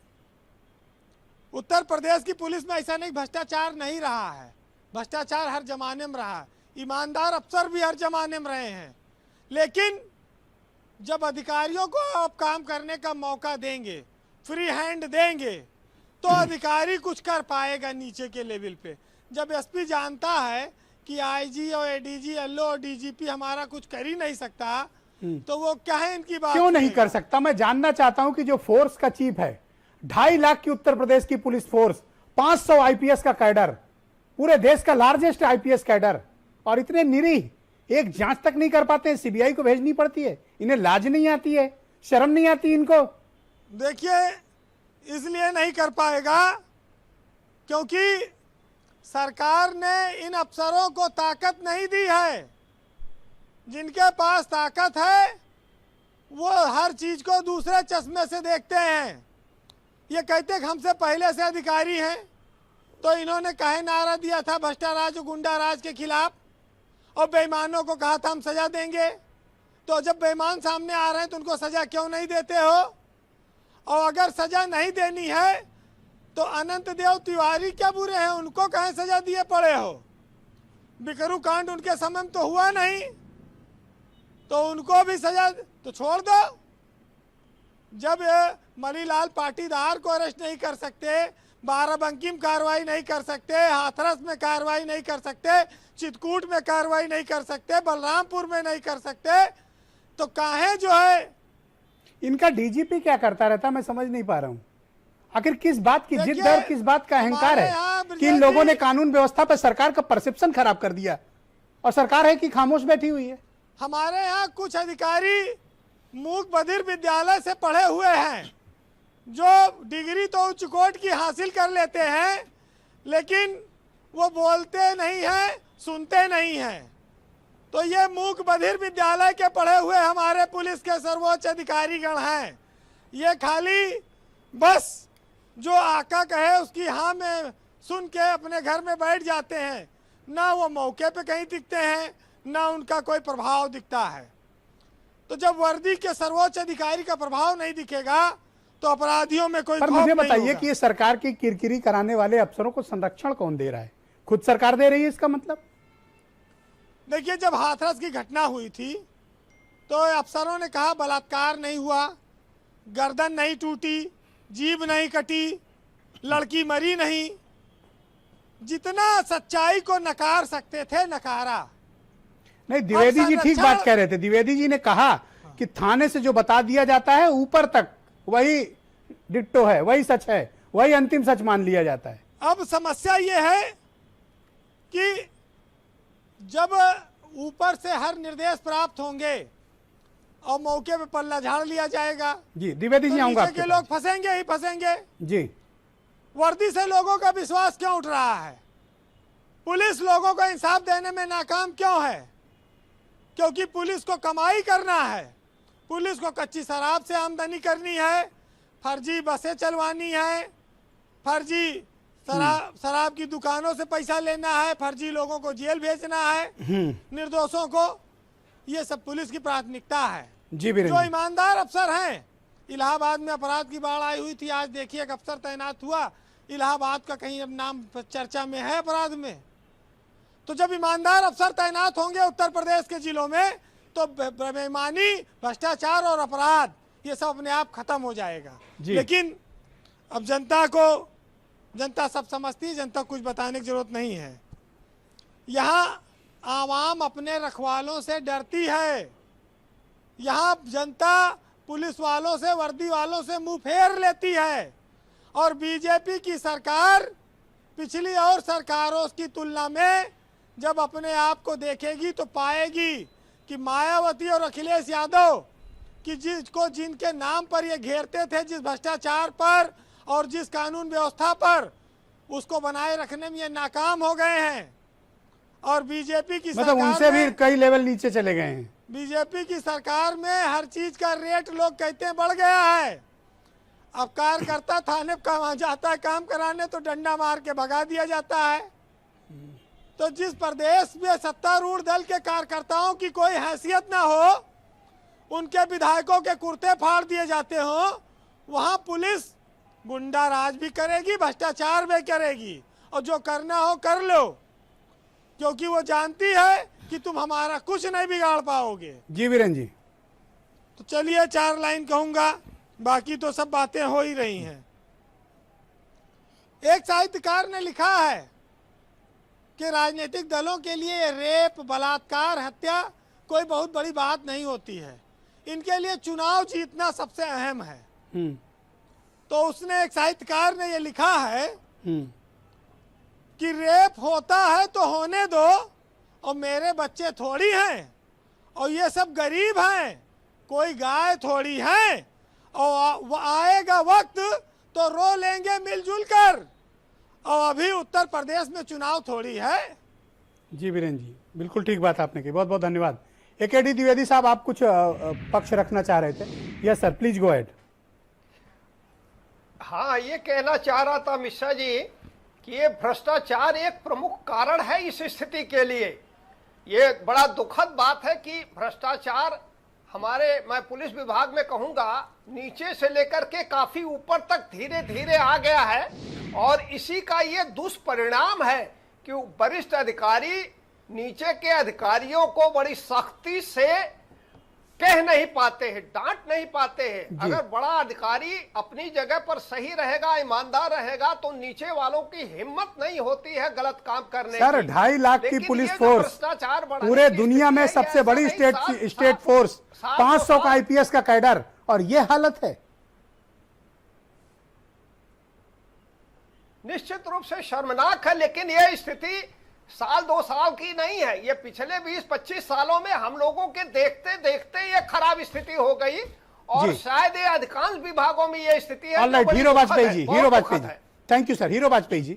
उत्तर प्रदेश की पुलिस में ऐसा नहीं भ्रष्टाचार नहीं रहा है, भ्रष्टाचार हर जमाने में रहा है, ईमानदार अफसर भी हर जमाने में रहे हैं। लेकिन जब अधिकारियों को आप काम करने का मौका देंगे, फ्री हैंड देंगे, तो अधिकारी कुछ कर पाएगा नीचे के लेवल पे। जब एसपी जानता है कि आईजी और एडीजी, एलओ और डीजीपी हमारा कुछ कर ही नहीं सकता, तो वो क्या है इनकी बात? क्यों नहीं कर सकता? मैं जानना चाहता हूं कि जो फोर्स का चीफ है, 2.5 लाख की उत्तर प्रदेश की पुलिस फोर्स, 500 आईपीएस का कैडर, पूरे देश का लार्जेस्ट आईपीएस कैडर, और इतने निरीह, एक जांच तक नहीं कर पाते हैं, सीबीआई को भेजनी पड़ती है। इन्हें लाज नहीं आती है, शर्म नहीं आती इनको? देखिए, इसलिए नहीं कर पाएगा क्योंकि सरकार ने इन अफसरों को ताकत नहीं दी है। जिनके पास ताकत है वो हर चीज को दूसरे चश्मे से देखते हैं। ये कहते कि हमसे पहले से अधिकारी हैं, तो इन्होंने काहे नारा दिया था भ्रष्टाराज और गुंडाराज के खिलाफ, और बेईमानों को कहा था हम सजा देंगे। तो जब बेईमान सामने आ रहे हैं तो उनको सजा क्यों नहीं देते हो? और अगर सजा नहीं देनी है तो अनंत देव तिवारी क्या बुरे हैं, उनको कहें सजा दिए पड़े हो? बिकरू कांड उनके समय में तो हुआ नहीं, तो उनको भी सजा तो छोड़ दो। जब मनीलाल पाटीदार को अरेस्ट नहीं कर सकते, बाराबंकी में कार्रवाई नहीं कर सकते, हाथरस में कार्रवाई नहीं कर सकते, चित्रकूट में कार्रवाई नहीं कर सकते, बलरामपुर में नहीं कर सकते, तो काहे जो है इनका डीजीपी क्या करता रहता, मैं समझ नहीं पा रहा हूं। आखिर किस बात की जिद और किस बात का अहंकार है कि इन लोगों ने कानून व्यवस्था पर सरकार का परसेप्शन खराब कर दिया और सरकार है कि खामोश बैठी हुई है। हमारे यहाँ कुछ अधिकारी मूक बधिर विद्यालय से पढ़े हुए हैं, जो डिग्री तो उच्च कोट की हासिल कर लेते हैं, लेकिन वो बोलते नहीं हैं, सुनते नहीं हैं। तो ये मूक बधिर विद्यालय के पढ़े हुए हमारे पुलिस के सर्वोच्च अधिकारीगण हैं। ये खाली बस जो आका कहे उसकी हाँ में सुन के अपने घर में बैठ जाते हैं, ना वो मौके पे कहीं दिखते हैं, ना उनका कोई प्रभाव दिखता है। तो जब वर्दी के सर्वोच्च अधिकारी का प्रभाव नहीं दिखेगा तो अपराधियों में कोई पर मुझे बताइए कि ये सरकार की किरकिरी कराने वाले अफसरों को संरक्षण कौन दे रहा है? खुद सरकार दे रही है इसका मतलब? देखिए, जब हाथरस की घटना हुई थी तो अफसरों ने कहा बलात्कार नहीं हुआ, गर्दन नहीं टूटी, जीभ नहीं कटी, लड़की मरी नहीं। जितना सच्चाई को नकार सकते थे नकारा। नहीं, द्विवेदी जी ठीक बात कह रहे थे। द्विवेदी जी ने कहा कि थाने से जो बता दिया जाता है ऊपर तक वही डिट्टो है, वही सच है, वही अंतिम सच मान लिया जाता है। अब समस्या ये है कि जब ऊपर से हर निर्देश प्राप्त होंगे और मौके पे पल्ला झाड़ लिया जाएगा जी। द्विवेदी जी आऊंगा, के लोग फंसेंगे ही फंसेंगे जी। वर्दी से लोगों का विश्वास क्यों उठ रहा है? पुलिस लोगों को इंसाफ देने में नाकाम क्यों है? क्योंकि पुलिस को कमाई करना है, पुलिस को कच्ची शराब से आमदनी करनी है, फर्जी बसें चलवानी है, फर्जी शराब की दुकानों से पैसा लेना है, फर्जी लोगों को जेल भेजना है, निर्दोषों को। ये सब पुलिस की प्राथमिकता है। जी जो ईमानदार अफसर हैं, इलाहाबाद में अपराध की बाढ़ आई हुई थी, आज देखिए एक अफसर तैनात हुआ, इलाहाबाद का कहीं अब नाम चर्चा में है अपराध में। तो जब ईमानदार अफसर तैनात होंगे उत्तर प्रदेश के जिलों में तो बेईमानी, भ्रष्टाचार और अपराध ये सब अपने आप खत्म हो जाएगा। लेकिन अब जनता सब समझती है, जनता कुछ बताने की जरूरत नहीं है। यहाँ आवाम अपने रखवालों से डरती है, यहाँ जनता पुलिस वालों से, वर्दी वालों से मुंह फेर लेती है। और बीजेपी की सरकार पिछली और सरकारों की तुलना में जब अपने आप को देखेगी तो पाएगी कि मायावती और अखिलेश यादव कि जिनके नाम पर ये घेरते थे, जिस भ्रष्टाचार पर और जिस कानून व्यवस्था पर, उसको बनाए रखने में ये नाकाम हो गए हैं। और बीजेपी की मतलब उनसे भी कई लेवल नीचे चले गए हैं। बीजेपी की सरकार में हर चीज का रेट लोग कहते हैं बढ़ गया है। अब कार्यकर्ता थाने पर जाता है काम कराने तो डंडा मार के भगा दिया जाता है। तो जिस प्रदेश में सत्तारूढ़ दल के कार्यकर्ताओं की कोई हैसियत ना हो, उनके विधायकों के कुर्ते फाड़ दिए जाते हो, वहां पुलिस गुंडा राज भी करेगी, भ्रष्टाचार भी करेगी, और जो करना हो कर लो, क्योंकि वो जानती है कि तुम हमारा कुछ नहीं बिगाड़ पाओगे। जी वीरेन जी। तो चलिए 4 लाइन कहूंगा, बाकी तो सब बातें हो ही रही हैं। एक साहित्यकार ने लिखा है कि राजनीतिक दलों के लिए रेप, बलात्कार, हत्या कोई बहुत बड़ी बात नहीं होती है, इनके लिए चुनाव जीतना सबसे अहम है। तो उसने, एक साहित्यकार ने ये लिखा है कि रेप होता है तो होने दो, और मेरे बच्चे थोड़ी हैं, और ये सब गरीब हैं, कोई गाय थोड़ी हैं, और आएगा वक्त तो रो लेंगे मिलजुल कर, और अभी उत्तर प्रदेश में चुनाव थोड़ी है। जी वीरेन जी, बिल्कुल ठीक बात आपने की, बहुत बहुत धन्यवाद। एकेडी द्विवेदी साहब, आप कुछ पक्ष रखना चाह रहे थे? Yes sir, please go ahead. हाँ, ये कहना चाह रहा था मिश्रा जी कि ये भ्रष्टाचार एक प्रमुख कारण है इस स्थिति के लिए। ये बड़ा दुखद बात है कि भ्रष्टाचार हमारे, मैं पुलिस विभाग में कहूँगा, नीचे से लेकर के काफी ऊपर तक धीरे धीरे आ गया है। और इसी का ये दुष्परिणाम है कि वरिष्ठ अधिकारी नीचे के अधिकारियों को बड़ी सख्ती से कह नहीं पाते हैं, डांट नहीं पाते हैं। अगर बड़ा अधिकारी अपनी जगह पर सही रहेगा, ईमानदार रहेगा, तो नीचे वालों की हिम्मत नहीं होती है गलत काम करने सर की। 2.5 लाख की लेकिन पुलिस ये जो फोर्स, भ्रष्टाचार बढ़ाने पूरे की दुनिया में स्थिति है, सबसे ये बड़ी ऐसा नहीं, स्टेट फोर्स, 500 का साल- आईपीएस का कैडर, और ये हालत है। निश्चित रूप से शर्मनाक है। लेकिन यह स्थिति साल 2 साल की नहीं है, ये पिछले 20-25 सालों में हम लोगों के देखते देखते ये खराब स्थिति हो गई, और जी। शायद ये अधिकांश विभागों में ये स्थिति है। ऑलराइट, जो बड़ी हीरो दुखद वाजपेयी है, जी, बहुत हीरो दुखद वाजपेयी जी, है। Thank you sir. Hero Vajpayee ji,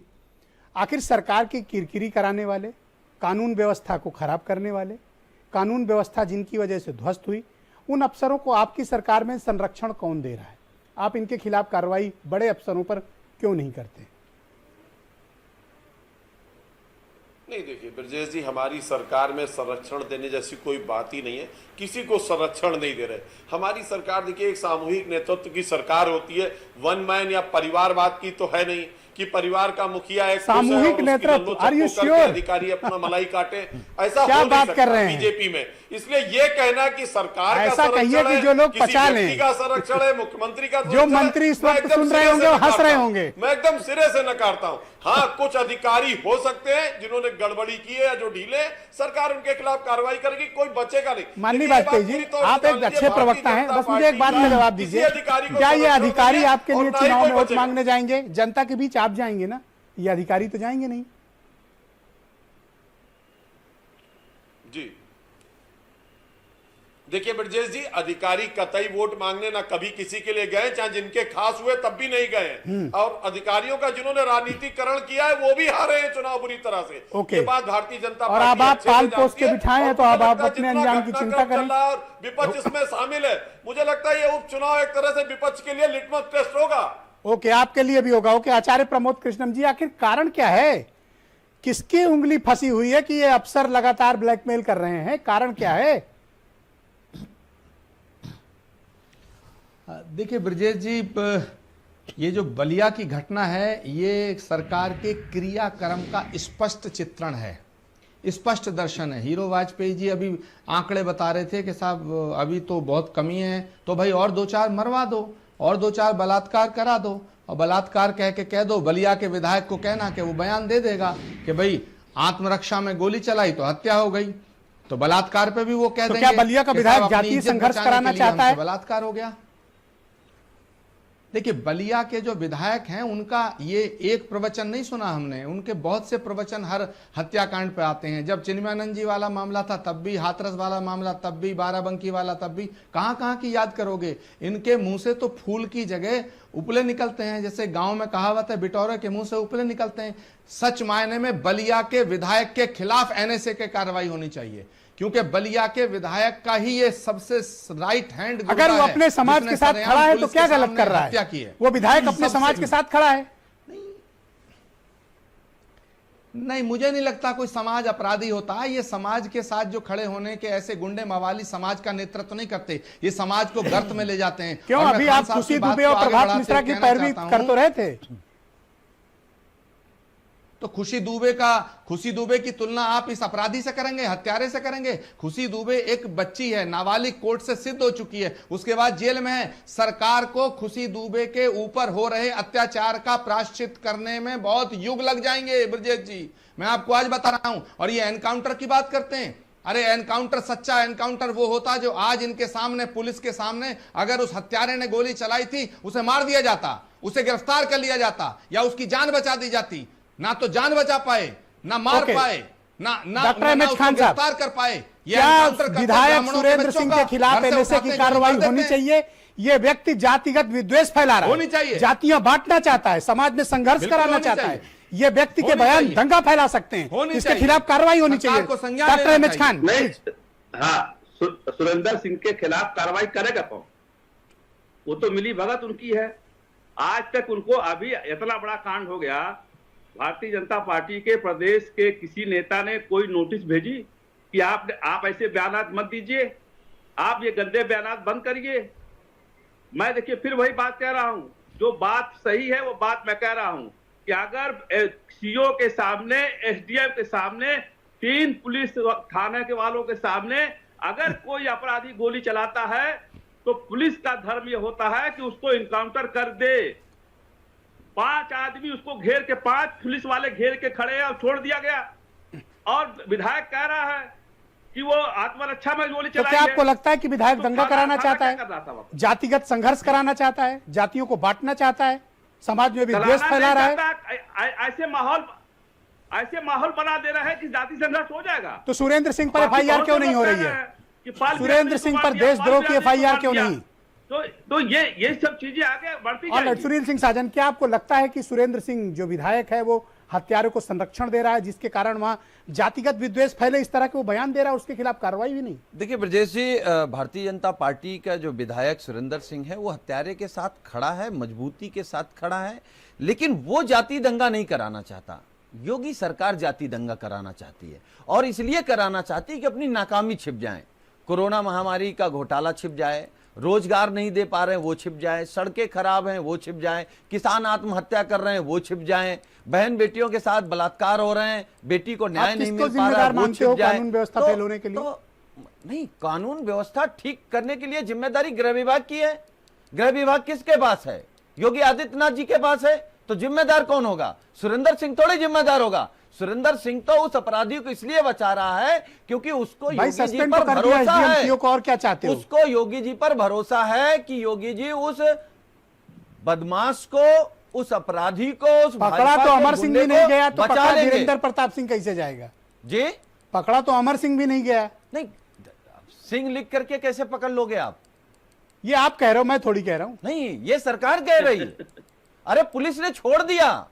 आखिर सरकार की किरकिरी कराने वाले, कानून व्यवस्था को खराब करने वाले, कानून व्यवस्था जिनकी वजह से ध्वस्त हुई, उन अफसरों को आपकी सरकार में संरक्षण कौन दे रहा है? आप इनके खिलाफ कार्रवाई बड़े अफसरों पर क्यों नहीं करते? नहीं, देखिए ब्रजेश जी, हमारी सरकार में संरक्षण देने जैसी कोई बात ही नहीं है। किसी को संरक्षण नहीं दे रहे। हमारी सरकार देखिए एक सामूहिक नेतृत्व की सरकार होती है, वन मैन या परिवारवाद की तो है नहीं कि परिवार का मुखिया एक सामूहिक नेतृत्व, आर यू श्योर? अधिकारी अपना मलाई काटे, ऐसा क्या हो नहीं बात सकता कर रहे हैं? बीजेपी में। इसलिए ये कहना कि सरकार का ऐसा कहिए संरक्षण कि है, जो लोग किसी पचा व्यक्ति लें। का संरक्षण है, मुख्यमंत्री का जो संरक्षण है, मंत्री इस मैं वक्त एकदम सुन रहे सिरे होंगे से वो हंस नकारता रहे हूं। होंगे। मैं एकदम सिरे से नकारता हूं। हाँ, कुछ अधिकारी हो सकते हैं जिन्होंने गड़बड़ी की है या जो ढीले, सरकार उनके खिलाफ कार्रवाई करेगी, कोई बचेगा नहीं। माननीय लेकिन ये वाजपेयी बात जी, पूरी तौर से आप जान एक लीजिए, अच्छे प्रवक्ता भारतीय हैं, जनता बस मुझे एक बात पार्टी का जवाब किसी दीजिए, अधिकारी को क्या ये संरक्षण अधिकारी नहीं है आपके और लिए ना ही चुनाव कोई में वोट बचेगा। मांगने जाएंगे? जनता के बीच आप जाएंगे ना, ये अधिकारी तो जाएंगे नहीं। जी देखिए ब्रजेश जी, अधिकारी कतई वोट मांगने ना कभी किसी के लिए गए, चाहे जिनके खास हुए तब भी नहीं गए। और अधिकारियों का जिन्होंने राजनीतिकरण किया है वो भी हारे हैं चुनाव बुरी तरह से। ओके। ये बात भारतीय जनता और पार्टी अब आप अच्छे से पाल पोस जानती के है। बिठाए हैं, और तो मुझे अब आप लगता है अपने जितना अंजाम की घटनाक्रम चिंता चल करें। रहा है और विपक्ष इसमें शामिल है, मुझे लगता है ये उपचुनाव एक तरह से विपक्ष के लिए लिटमस टेस्ट होगा। ओके, आपके लिए भी होगा। ओके, आचार्य प्रमोद कृष्णम जी, आखिर कारण क्या है? किसकी उंगली फंसी हुई है कि ये अफसर लगातार ब्लैकमेल कर रहे हैं? कारण क्या है? देखिए ब्रजेश जी, ये जो बलिया की घटना है, ये सरकार के क्रियाक्रम का स्पष्ट चित्रण है, स्पष्ट दर्शन है। हीरो वाजपेयी जी अभी आंकड़े बता रहे थे कि साहब अभी तो बहुत कमी है, तो भाई और 2-4 मरवा दो, और 2-4 बलात्कार करा दो, और बलात्कार कह दो। बलिया के विधायक को कहना कि वो बयान दे देगा कि भाई आत्मरक्षा में गोली चलाई तो हत्या हो गई, तो बलात्कार पे भी वो कह तो देंगे क्या बलिया का कि विधायक साहब अपनी जातीय इज्जत संघर्ष बचाने कराना के लिए चाहता हमसे है? बलात्कार हो गया। देखिए, बलिया के जो विधायक हैं उनका ये एक प्रवचन नहीं सुना हमने, उनके बहुत से प्रवचन हर हत्याकांड पे आते हैं। जब चिन्मयानंद जी वाला मामला था तब भी, हाथरस वाला मामला तब भी, बाराबंकी वाला तब भी, कहां की याद करोगे? इनके मुंह से तो फूल की जगह उपले निकलते हैं। जैसे गांव में कहावत है, बिटौरे के मुंह से उपले निकलते हैं। सच मायने में बलिया के विधायक के खिलाफ एनएसए की कार्रवाई होनी चाहिए, क्योंकि बलिया के विधायक का ही ये सबसे राइट हैंड गुंडा अगर वो है, अपने समाज जिसने के साथ सरेआम खड़ा है तो पुलिस क्या के गलत सामने कर रहा हत्या है? की है। वो विधायक अपने सबसे- समाज के साथ खड़ा है। नहीं, मुझे नहीं लगता कोई समाज अपराधी होता है। ये समाज के साथ जो खड़े होने के ऐसे गुंडे मवाली समाज का नेतृत्व नहीं करते, ये समाज को गर्त में ले जाते हैं। क्यों? और मैं अभी खान आप साहब की खुशी बात दुबे को और आगे प्रभात बढ़ाते मिश्रा हुए की कहना पैरवी चाहता हूं, कर तो रहे थे। तो खुशी दुबे की तुलना आप इस अपराधी से करेंगे, हत्यारे से करेंगे? खुशी दुबे एक बच्ची है, नाबालिग, कोर्ट से सिद्ध हो चुकी है, उसके बाद जेल में है। सरकार को खुशी दुबे के ऊपर हो रहे अत्याचार का प्रायश्चित करने में बहुत युग लग जाएंगे ब्रजेश जी, मैं आपको आज बता रहा हूं। और ये एनकाउंटर की बात करते हैं, अरे एनकाउंटर, सच्चा एनकाउंटर वो होता जो आज इनके सामने, पुलिस के सामने, अगर उस हत्यारे ने गोली चलाई थी उसे मार दिया जाता, उसे गिरफ्तार कर लिया जाता, या उसकी जान बचा दी जाती। ना तो जान बचा पाए, ना मार पाए, ना डॉक्टर अहमद खान साहब, गिरफ्तार कर पाए। क्या विधायक सुरेंद्र सिंह के खिलाफ एनएसए की कार्रवाई होनी चाहिए? ये व्यक्ति जातिगत विद्वेष फैला रहा है, होनी चाहिए, जातियां बांटना चाहता है, समाज में संघर्ष कराना चाहता है। ये व्यक्ति के बयान दंगा फैला सकते हैं, इसके खिलाफ कार्रवाई होनी चाहिए। डॉक्टर अहमद खान। नहीं, हाँ, सुरेंद्र सिंह के खिलाफ कार्रवाई करेगा कौन? वो तो मिली भगत उनकी है। आज तक उनको, अभी इतना बड़ा कांड हो गया, भारतीय जनता पार्टी के प्रदेश के किसी नेता ने कोई नोटिस भेजी कि आप ऐसे बयानात मत दीजिए, आप ये गंदे बयानात बंद करिए? मैं देखिए फिर वही बात कह रहा हूं, जो बात सही है वो बात मैं कह रहा हूं कि अगर सीओ के सामने, एसडीएम के सामने, 3 पुलिस थाने के वालों के सामने अगर कोई अपराधी गोली चलाता है तो पुलिस का धर्म यह होता है कि उसको इनकाउंटर कर दे। 5 आदमी उसको घेर के, 5 पुलिस वाले घेर के खड़े हैं और छोड़ दिया गया, और विधायक कह रहा है कि वो आत्मरक्षा में गोली तो चलाई क्या है। आपको लगता है कि विधायक तो दंगा कराना थाना चाहता क्या कर रहा था है, वहाँ? जातिगत संघर्ष कराना चाहता है, जातियों को बांटना चाहता है, समाज में भी द्वेष चलाना फैला नहीं रहा है? चाहता, ऐसे माहौल बना दे रहा है कि जाति संघर्ष हो जाएगा। तो सुरेंद्र सिंह पर बाकी एफआईआर बहुत क्यों से नहीं हो लोग रही कह है? रहे हैं कि पाल सुरेंद्र बिहारी सिंह को पर मार दिया, देशद्रोह पाल की बिहारी को एफआईआर मार क्यों दिया। नहीं? तो ये सब चीजें आगे बढ़ती और जाएंगी। सुनील सिंह साजन, क्या आपको लगता है कि सुरेंद्र सिंह जो विधायक है वो हत्यारों को संरक्षण दे रहा है, जिसके कारण वहां जातिगत विद्वेष फैले, इस तरह के वो बयान दे रहा है, उसके खिलाफ कार्रवाई भी नहीं? देखिए ब्रजेश जी, भारतीय जनता पार्टी का जो विधायक सुरेंद्र सिंह है वो हत्यारे के साथ खड़ा है, मजबूती के साथ खड़ा है, लेकिन वो जाति दंगा नहीं कराना चाहता। योगी सरकार जाति दंगा कराना चाहती है, और इसलिए कराना चाहती है कि अपनी नाकामी छिप जाए, कोरोना महामारी का घोटाला छिप जाए, रोजगार नहीं दे पा रहे हैं वो छिप जाए, सड़कें खराब हैं वो छिप जाए, किसान आत्महत्या कर रहे हैं वो छिप जाए, बहन बेटियों के साथ बलात्कार हो रहे हैं, बेटी को न्याय नहीं मिल पा रहा है वो छिप जाए। कानून व्यवस्था फेल होने के लिए? नहीं, कानून व्यवस्था ठीक करने के लिए जिम्मेदारी गृह विभाग की है। गृह विभाग किसके पास है? योगी आदित्यनाथ जी के पास है। तो जिम्मेदार कौन होगा? सुरेंद्र सिंह थोड़े जिम्मेदार होगा। सुरेंद्र सिंह तो उस अपराधी को इसलिए बचा रहा है क्योंकि उसको योगी जी पर भरोसा है। और क्या चाहते हो? उसको योगी जी पर भरोसा है कि योगी जी उस बदमाश को, उस अपराधी को, उस पकड़ा तो अमर सिंह भी नहीं गया, तो पकड़ा धीरेन्द्र प्रताप सिंह कैसे जाएगा जी? पकड़ा तो अमर सिंह भी नहीं गया। नहीं, सिंह लिख करके कैसे पकड़ लोगे आप? ये आप कह रहे हो, मैं थोड़ी कह रहा हूं। नहीं, ये सरकार कह रही। अरे पुलिस ने छोड़ दिया।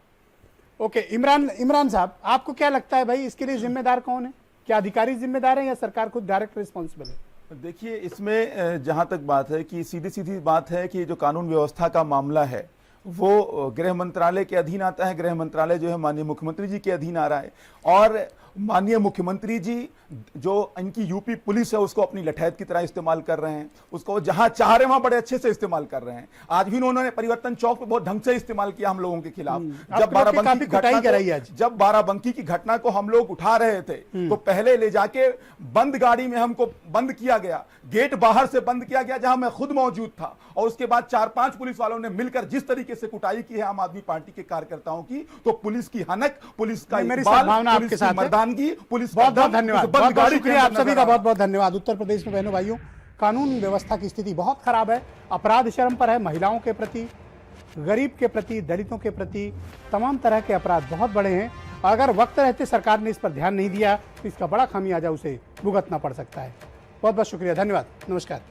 ओके, इमरान साहब, आपको क्या लगता है भाई, इसके लिए जिम्मेदार कौन है? क्या अधिकारी जिम्मेदार है या सरकार खुद डायरेक्ट रिस्पॉन्सिबल है? देखिए, इसमें जहां तक बात है कि सीधी बात है कि जो कानून व्यवस्था का मामला है वो गृह मंत्रालय के अधीन आता है। गृह मंत्रालय जो है माननीय मुख्यमंत्री जी के अधीन आ रहा है, और माननीय मुख्यमंत्री जी जो इनकी यूपी पुलिस है उसको अपनी लठैत की तरह इस्तेमाल कर रहे हैं, उसको जहां चाह रहे वहां बड़े अच्छे से इस्तेमाल कर रहे हैं। आज भी उन्होंने परिवर्तन चौक पे बहुत ढंग से इस्तेमाल किया हम लोगों के खिलाफ। जब बाराबंकी की घटना को हम लोग उठा रहे थे तो पहले ले जाके बंद गाड़ी में हमको बंद किया गया, गेट बाहर से बंद किया गया जहां मैं खुद मौजूद था, और उसके बाद 4-5 पुलिस वालों ने मिलकर जिस तरीके से कुटाई की है आम आदमी पार्टी के कार्यकर्ताओं की, तो पुलिस की हनक, पुलिस का इकबाल, पुलिस की मर्दानगी, पुलिस बहुत बहुत धन्यवाद, बहुत शुक्रिया आप सभी का, बहुत बहुत धन्यवाद। उत्तर प्रदेश में बहनों भाइयों, कानून व्यवस्था की स्थिति बहुत खराब है, अपराध चरम पर है, महिलाओं के प्रति, गरीब के प्रति, दलितों के प्रति, तमाम तरह के अपराध बहुत बड़े हैं। अगर वक्त रहते सरकार ने इस पर ध्यान नहीं दिया तो इसका बड़ा खामियाजा उसे भुगतना पड़ सकता है। बहुत बहुत शुक्रिया, धन्यवाद, नमस्कार।